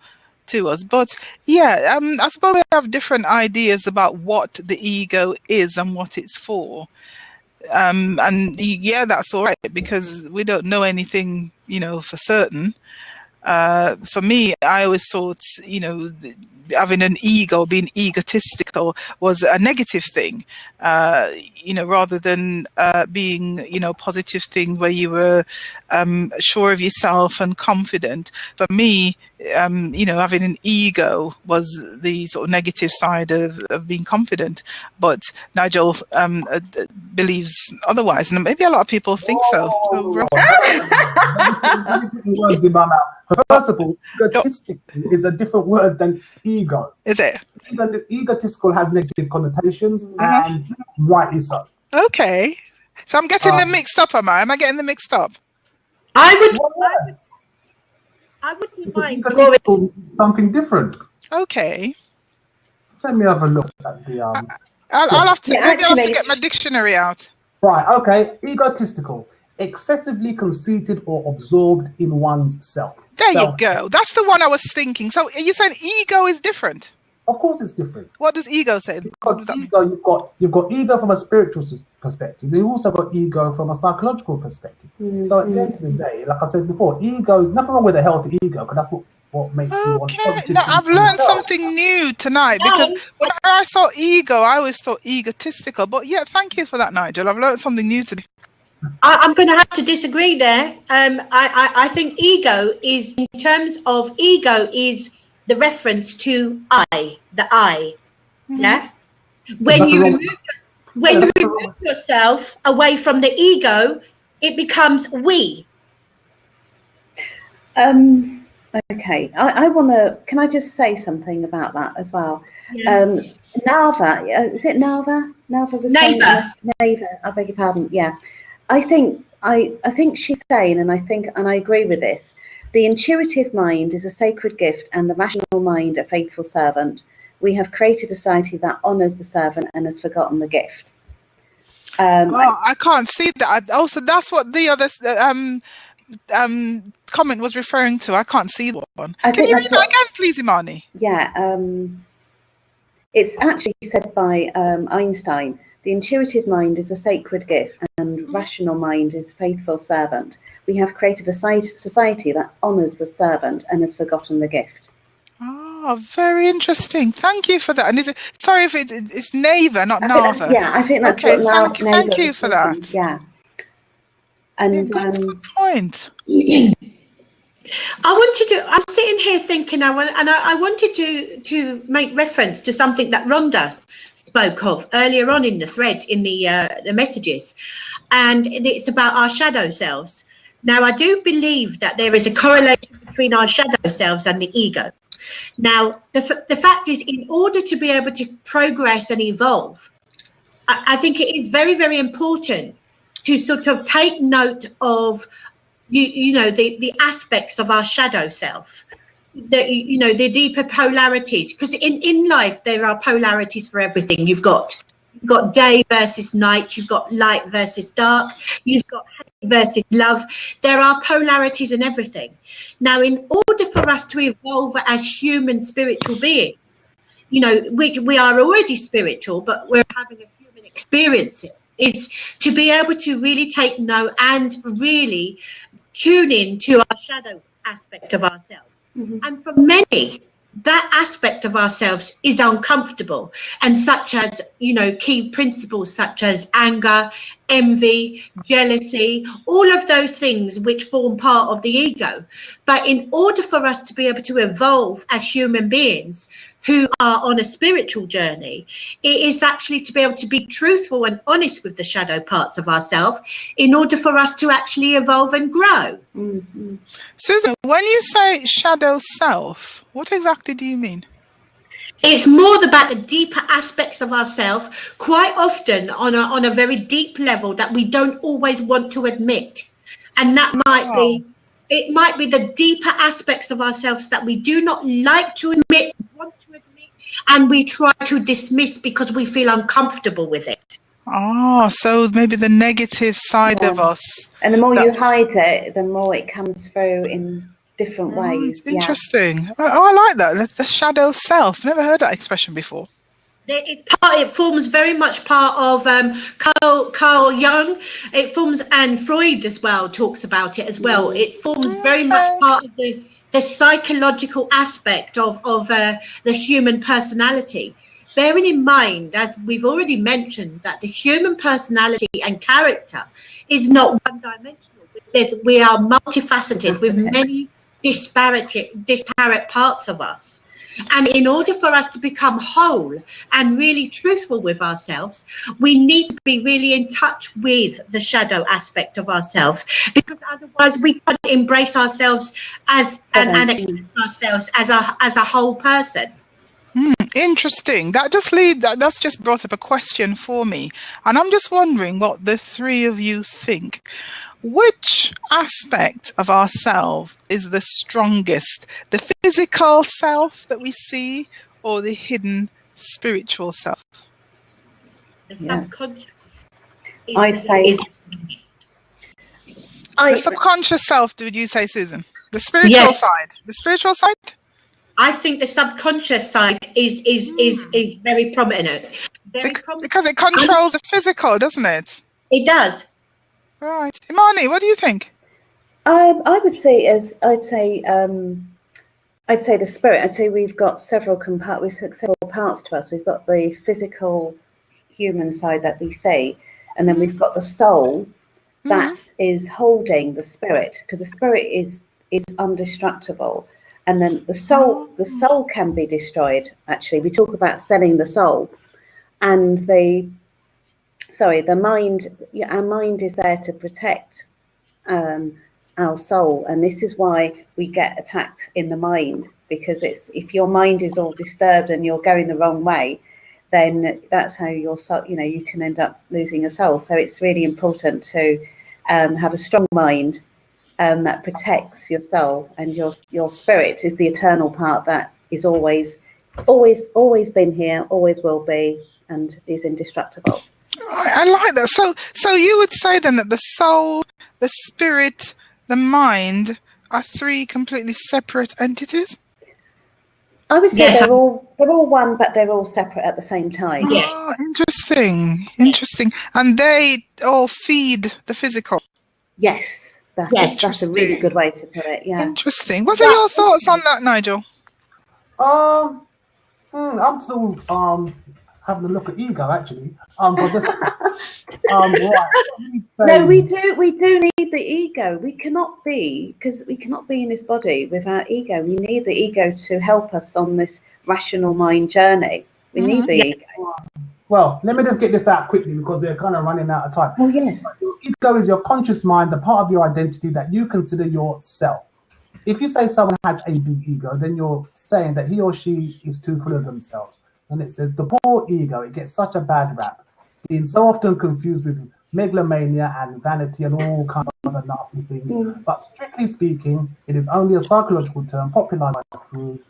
to us. But yeah, I suppose we have different ideas about what the ego is and what it's for. And yeah, that's all right, because we don't know anything, for certain. For me, I always thought, having an ego, being egotistical, was a negative thing, rather than being, positive thing where you were sure of yourself and confident. For me, having an ego was the sort of negative side of being confident. But Nigel believes otherwise, and maybe a lot of people think so. First of all, egotistical is a different word than ego. Is it? Egotistical has negative connotations, and rightly so. Okay. So I'm getting them mixed up, am I? Am I getting them mixed up? I wouldn't mind something different. Okay. Let me have a look at the I'll have to get my dictionary out. Right, okay. Egotistical. Excessively conceited or absorbed in one's self. There you go. That's the one I was thinking. So are you saying ego is different? Of course it's different. What does ego say? Because ego, you've got ego from a spiritual perspective. You've also got ego from a psychological perspective. So at the end of the day, like I said before, ego, nothing wrong with a healthy ego, because that's what makes you want positive. No, I've learned something new tonight, because when I saw ego, I always thought egotistical. But yeah, thank you for that, Nigel. I've learned something new today. I'm going to have to disagree there. I think ego is, in terms of ego, is the reference to I, the I. Yeah. When you remove yourself away from the ego, it becomes we. Okay. I want to. Can I just say something about that as well? Yeah. Nava, is it Nava? Nava was Neighbour. Neighbour. I beg your pardon. Yeah. I think she's saying, and I agree with this, The intuitive mind is a sacred gift and the rational mind a faithful servant. We have created a society that honours the servant and has forgotten the gift. I can't see that. Also, that's what the other comment was referring to. I can't see that one. Can you read that again, please, Imani? Yeah, it's actually said by Einstein. The intuitive mind is a sacred gift and rational mind is faithful servant. We have created a society that honours the servant and has forgotten the gift. Oh, very interesting. Thank you for that. And is it, sorry if it's Nava, not Nava. Yeah, I think that's okay. What Thank you for that. Yeah. And good point. I'm sitting here thinking, I wanted to make reference to something that Rhonda spoke of earlier on in the thread, in the messages, and it's about our shadow selves. Now, I do believe that there is a correlation between our shadow selves and the ego. Now, the fact is, in order to be able to progress and evolve, I think it is very, very important to sort of take note of the aspects of our shadow self, the deeper polarities, because in life there are polarities for everything. You've got day versus night, you've got light versus dark, you've got hate versus love. There are polarities in everything. Now, in order for us to evolve as human spiritual beings, which we are already spiritual, but we're having a human experience, is to be able to really take note and really tune in to our shadow aspect of ourselves. Mm-hmm. And for many, that aspect of ourselves is uncomfortable, and such as, key principles such as anger, envy, jealousy, all of those things which form part of the ego. But in order for us to be able to evolve as human beings who are on a spiritual journey, it is actually to be able to be truthful and honest with the shadow parts of ourselves in order for us to actually evolve and grow. Mm-hmm. Susan, when you say shadow self, what exactly do you mean? It's more about the deeper aspects of ourselves, quite often on a very deep level that we don't always want to admit. And that might be the deeper aspects of ourselves that we do not like to admit, want to admit, and we try to dismiss because we feel uncomfortable with it. Oh, so maybe the negative side of us. And the more you hide it, the more it comes through in different ways. Interesting. Yeah. I like that. The shadow self. Never heard that expression before. It forms very much part of Carl Jung. It forms, and Freud as well talks about it as well. It forms very much part of the psychological aspect of the human personality. Bearing in mind, as we've already mentioned, that the human personality and character is not one-dimensional. We are multifaceted with many disparate parts of us. And in order for us to become whole and really truthful with ourselves, we need to be really in touch with the shadow aspect of ourselves, because otherwise we can't embrace ourselves and accept ourselves as a whole person. Interesting. That's just brought up a question for me. And I'm just wondering what the three of you think. Which aspect of ourselves is the strongest? The physical self that we see, or the hidden spiritual self? The subconscious. I'd say the subconscious self, would you say, Susan? The spiritual side. The spiritual side? I think the subconscious side is very prominent. Because it controls the physical, doesn't it? It does. Right. Imani, what do you think? I would say I'd say the spirit. I'd say we've got several parts to us. We've got the physical human side that we see, and then we've got the soul that is holding the spirit, because the spirit is indestructible. And then the soul can be destroyed. Actually, we talk about selling the soul, and the mind. Our mind is there to protect our soul, and this is why we get attacked in the mind. Because if your mind is all disturbed and you're going the wrong way, then that's how your soul. You can end up losing your soul. So it's really important to have a strong mind that protects your soul, and your spirit is the eternal part that is always been here, always will be, and is indestructible. I like that. So you would say then that the soul, the spirit, the mind are three completely separate entities? I would say Yes. they're all one, but they're all separate at the same time. Oh, interesting. And they all feed the physical. Yes, that's a really good way to put it. Yeah. Interesting. What are your thoughts on that, Nigel? I'm still having a look at ego actually. But this, right. No, we do need the ego. We cannot be in this body without ego. We need the ego to help us on this rational mind journey. We need the ego. Well, let me just get this out quickly because we're kind of running out of time. Oh yes. Your ego is your conscious mind, the part of your identity that you consider yourself. If you say someone has a big ego, then you're saying that he or she is too full of themselves. And it says the poor ego, it gets such a bad rap, being so often confused with megalomania and vanity and all kinds of other nasty things. But strictly speaking, it is only a psychological term popularized by Freud,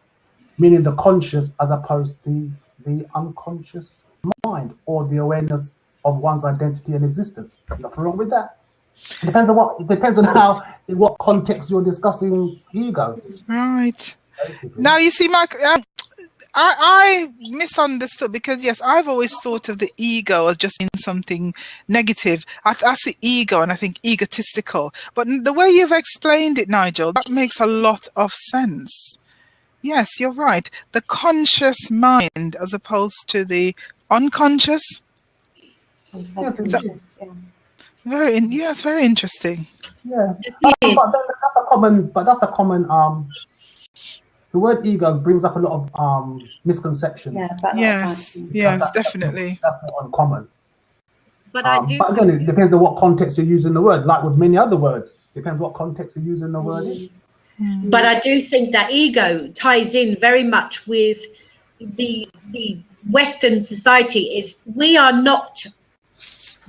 meaning the conscious as opposed to the unconscious mind or the awareness of one's identity and existence. Nothing wrong with that. It depends on in what context you're discussing ego. Right. Now you see, Mark, I misunderstood because yes, I've always thought of the ego as just in something negative. I see ego and I think egotistical, but the way you've explained it, Nigel, that makes a lot of sense. Yes, you're right. The conscious mind as opposed to the unconscious. It's very interesting. Yeah, but that's a common. The word ego brings up a lot of misconceptions. Yes, definitely. That's not uncommon. But But again, it depends on what context you're using the word. Like with many other words, depends what context you're using the word in. But I do think that ego ties in very much with the Western society. Is we are not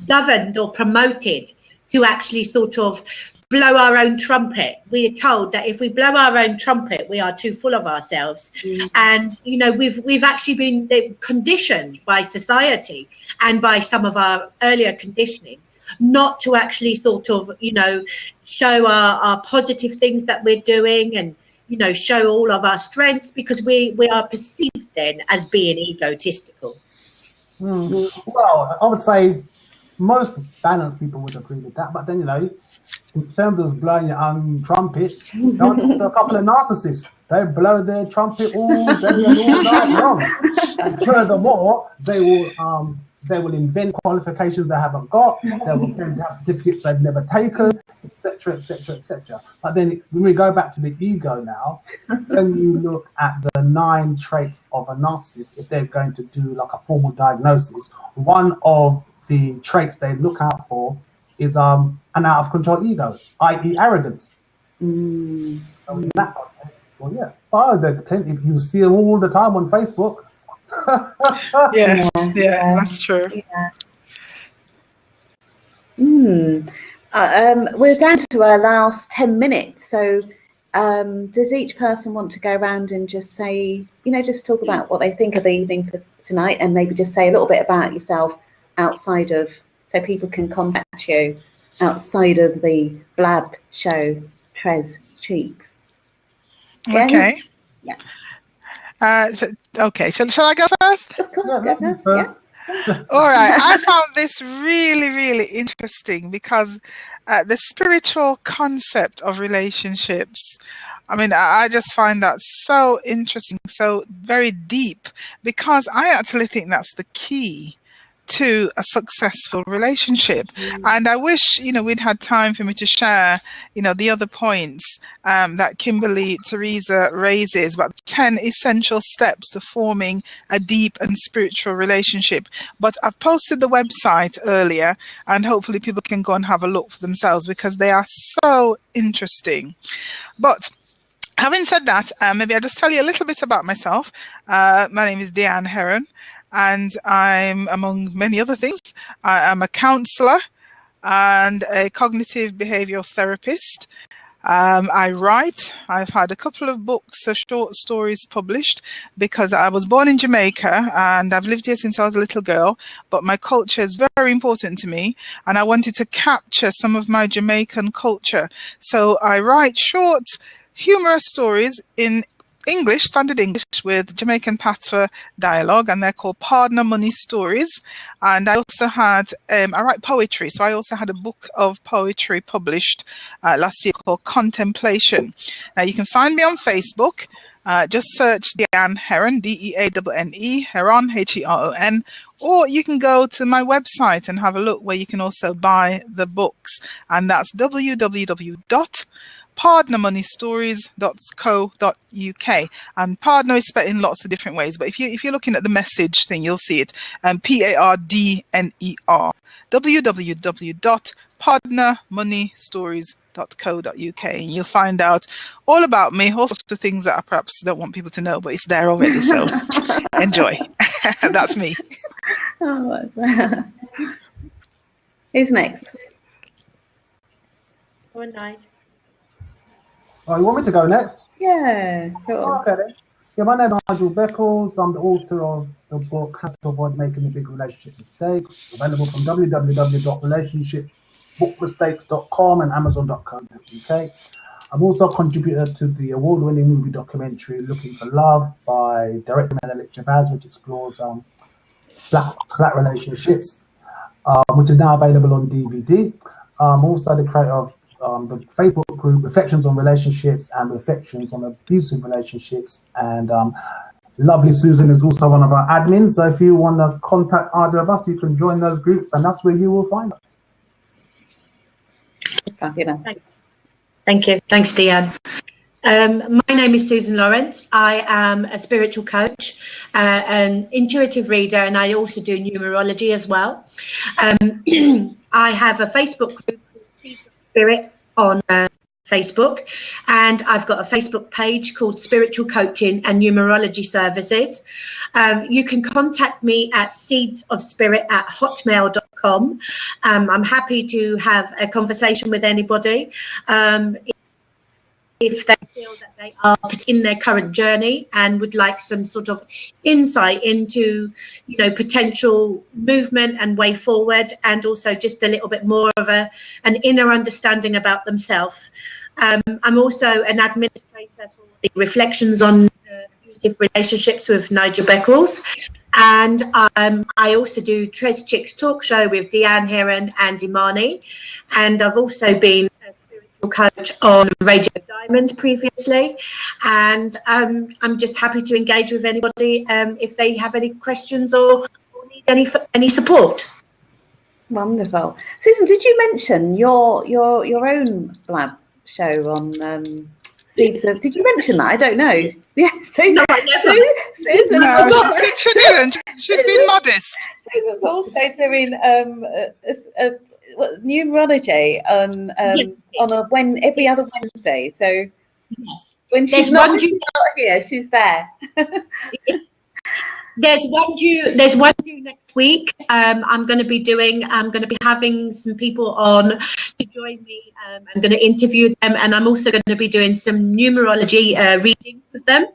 governed or promoted to actually sort of blow our own trumpet. We are told that if we blow our own trumpet, we are too full of ourselves. And we've actually been conditioned by society and by some of our earlier conditioning not to actually sort of show our positive things that we're doing and show all of our strengths, because we are perceived then as being egotistical. Well, I would say most balanced people would agree with that, but then in terms of blowing your own trumpet, don't talk to a couple of narcissists. They blow their trumpet all day and all night long. And furthermore, they will invent qualifications they haven't got. They will claim to have certificates they've never taken, etc., etc., etc. But then when we go back to the ego now, when you look at the 9 traits of a narcissist, if they're going to do like a formal diagnosis, one of the traits they look out for is an out of control ego, i.e. arrogance. So in that context, well, yeah. Oh, there's plenty. You see them all the time on Facebook. Yeah, that's true. We're down to our last 10 minutes. So does each person want to go around and just say, just talk about what they think of the evening for tonight, and maybe just say a little bit about yourself outside of, so people can contact you outside of the blab show, Trez Cheeks. Okay. Yeah. Okay, shall I go first? Of course, go first. Yeah. All right. I found this really, really interesting because the spiritual concept of relationships, I just find that so interesting, so very deep, because I actually think that's the key to a successful relationship. And I wish, we'd had time for me to share, the other points that Kimberly Teresa raises about 10 essential steps to forming a deep and spiritual relationship. But I've posted the website earlier, and hopefully people can go and have a look for themselves because they are so interesting. But having said that, maybe I'll just tell you a little bit about myself. My name is Deanne Heron. And I'm, among many other things, I am a counselor and a cognitive behavioral therapist. I write. I've had a couple of books of short stories published because I was born in Jamaica and I've lived here since I was a little girl, but my culture is very important to me and I wanted to capture some of my Jamaican culture. So I write short, humorous stories in English, standard English, with Jamaican patois dialogue, and they're called Partner Money Stories. And I also had, I write poetry, so I also had a book of poetry published last year called Contemplation. Now you can find me on Facebook. Just search Deanne Heron, Deanne, Heron, Heron, or you can go to my website and have a look where you can also buy the books, and that's www.partnermoneystories.co.uk. And partner is spelled in lots of different ways, but if you're looking at the message thing, you'll see it. PARDNER. www.partnermoneystories.co.uk, and you'll find out all about me, all sorts of things that I perhaps don't want people to know, but it's there already. So enjoy. That's me. Oh, who's next? Go on, Nigel. Oh, you want me to go next? Yeah, cool. Okay then. Yeah, my name is Nigel Beckles. I'm the author of the book How to Avoid Making the Big Relationships Mistakes, available from www.relationshipbookmistakes.com and amazon.co.uk. I'm also a contributor to the award-winning movie documentary Looking for Love by director Menelik Javaz, which explores black relationships, which is now available on DVD. Also the creator of the Facebook group Reflections on Relationships and Reflections on Abusive Relationships, and lovely Susan is also one of our admins, so if you want to contact either of us, you can join those groups and that's where you will find us. Thank you. Thanks, Deanne. My name is Susan Lawrence. I am a spiritual coach, an intuitive reader, and I also do numerology as well. I have a Facebook group called Seeds of Spirit on Facebook, and I've got a Facebook page called Spiritual Coaching and Numerology Services. You can contact me at seedsofspirit@hotmail.com. I'm happy to have a conversation with anybody. If they feel that they are in their current journey and would like some sort of insight into, potential movement and way forward, and also just a little bit more of an inner understanding about themselves. I'm also an administrator for the Reflections on Abusive Relationships with Nigel Beckles. And I also do Tres Chicks talk show with Deanne, Heron and Imani. And I've also been coach on Radio Diamond previously, and I'm just happy to engage with anybody if they have any questions or need any support. Wonderful. Susan, did you mention your own blab show on Seeds of? Did you mention that? I don't know. Yeah, Susan. No, I never. Susan, no, she didn't. She's been modest. Susan's also doing numerology on every other Wednesday. So yes, when she's not here, she's there. There's one due next week. I'm going to be having some people on to join me. I'm going to interview them, and I'm also going to be doing some numerology reading with them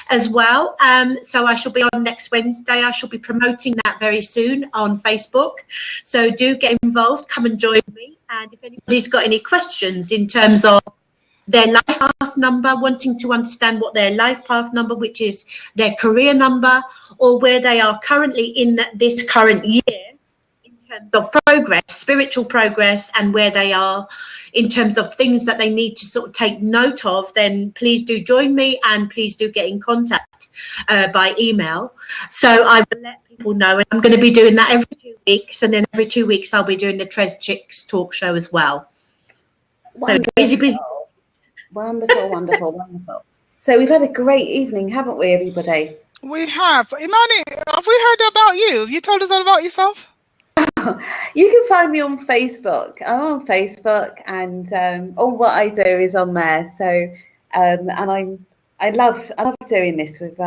as well. So I shall be on next Wednesday. I shall be promoting that very soon on Facebook. So do get involved. Come and join me. And if anybody's got any questions in terms of their life path number, wanting to understand what their life path number, which is their career number, or where they are currently in this current year in terms of progress, spiritual progress, and where they are in terms of things that they need to sort of take note of, then please do join me and please do get in contact by email. So I will let people know, and I'm going to be doing that every 2 weeks, and then every 2 weeks I'll be doing the Tres Chicks talk show as well. So busy. Wonderful. So we've had a great evening, haven't we, everybody? We have. Imani, have we heard about you? Have you told us all about yourself? You can find me on Facebook. I'm on Facebook, and all what I do is on there. So, and I love doing this with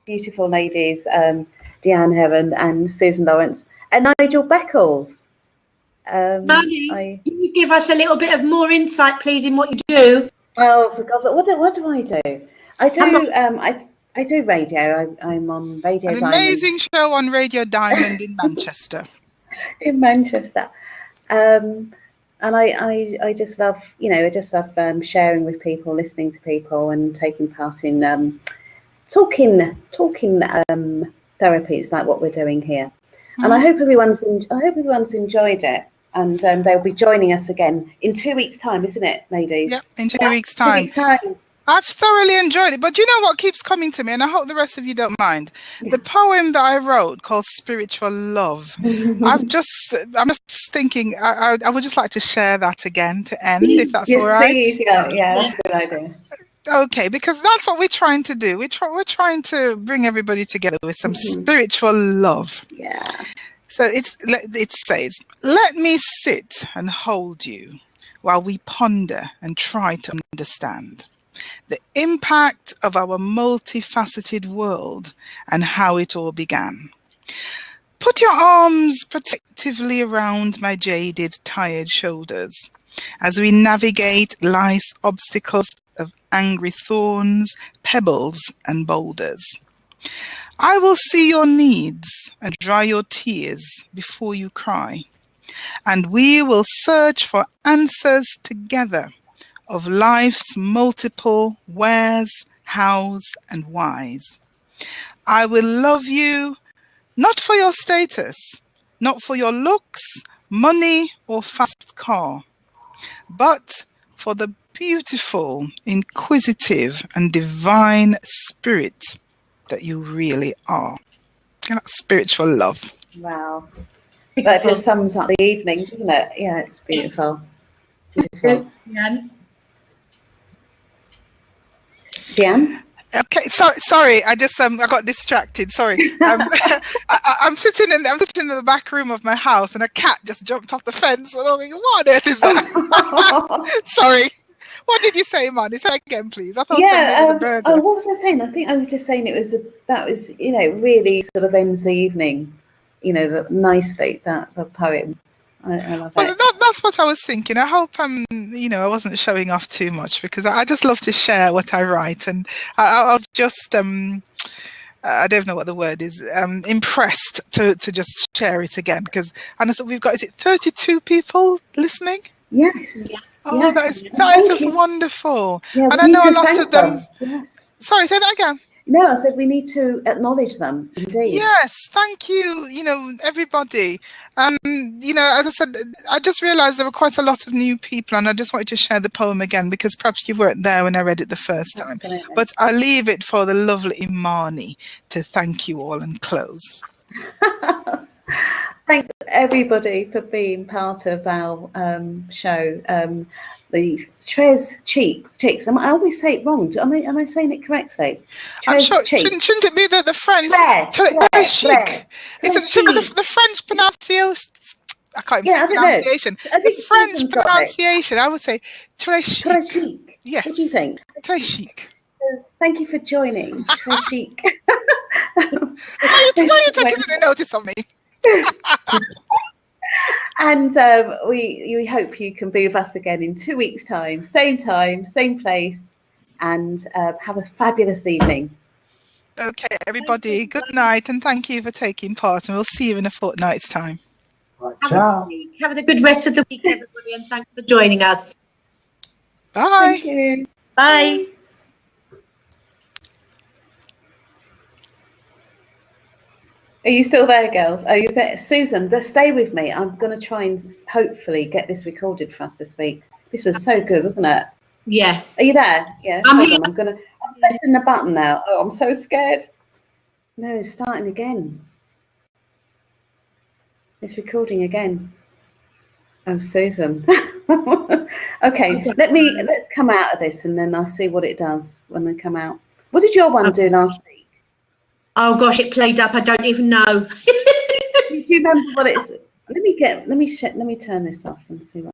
beautiful ladies, Deanne Heron and Susan Lawrence and Nigel Beckles. Imani, can you give us a little bit of more insight, please, in what you do? Oh, for God's sake, what do I do? I do radio. I'm on Radio An Diamond. amazing show on Radio Diamond in Manchester. In Manchester. And I just love, sharing with people, listening to people, and taking part in talking therapies like what we're doing here. And I hope everyone's enjoyed it. And they'll be joining us again in 2 weeks' time, isn't it, ladies? Yep, in 2 weeks' time. I've thoroughly enjoyed it. But you know what keeps coming to me, and I hope the rest of you don't mind? The poem that I wrote called Spiritual Love. I'm just thinking I would just like to share that again to end, if that's all right. Please. Yeah, that's a good idea. Okay, because that's what we're trying to do. We're trying to bring everybody together with some spiritual love. Yeah. So it says, let me sit and hold you while we ponder and try to understand the impact of our multifaceted world and how it all began. Put your arms protectively around my jaded, tired shoulders as we navigate life's obstacles of angry thorns, pebbles, and boulders. I will see your needs and dry your tears before you cry, and we will search for answers together of life's multiple wheres, hows, and whys. I will love you not for your status, not for your looks, money, or fast car, but for the beautiful, inquisitive, and divine spirit that you really are. And that's spiritual love. Wow. That just sums up the evening, doesn't it? Yeah, it's beautiful. Beautiful. Deanne? Okay, sorry. I just I got distracted. Sorry. I'm sitting in the back room of my house, and a cat just jumped off the fence, and I was like, "What on earth is that?" Sorry. What did you say, Imani? Say again, please. I thought something was a burger. Oh, what was I saying? I think I was just saying that was really sort of ends the evening, nicely, the poem. I love it. That's what I was thinking. I hope I wasn't showing off too much, because I just love to share what I write, and I was just I don't know what the word is, impressed to just share it again, because we've got, is it 32 people listening? Yes. Oh, yes. that is just wonderful. Yeah, and I know a lot of them. Yes. Sorry, say that again. No, I said we need to acknowledge them. Indeed. Yes, thank you. Everybody. As I said, I just realised there were quite a lot of new people, and I just wanted to share the poem again, because perhaps you weren't there when I read it the first time. Absolutely. But I'll leave it for the lovely Imani to thank you all and close. Thanks everybody for being part of our show. The Tres Cheeks. I always say it wrong. Am I saying it correctly? I'm sure. Shouldn't it be the French? Très chic. The French pronunciation. I can't even say pronunciation. The French pronunciation. I would say très chic. Très chic. Yes. What do you think? Très chic. Thank you for joining. Très chic. Why are you taking any notice of me? And we hope you can be with us again in 2 weeks' time, same place, and have a fabulous evening. Okay, everybody, good night, and thank you for taking part, and we'll see you in a fortnight's time. Right, ciao. Have a good rest of the week, everybody, and thanks for joining us. Bye. Thank you. Bye. Are you still there, girls? Are you there? Susan, stay with me. I'm going to try and hopefully get this recorded for us this week. This was so good, wasn't it? Yeah. Are you there? Yeah. I'm pressing the button now. Oh, I'm so scared. No, it's starting again. It's recording again. Oh, Susan. Okay, let's come out of this, and then I'll see what it does when they come out. What did your one do last week? Oh gosh, it played up. I don't even know. Do you remember what it is? Let me turn this off and see what.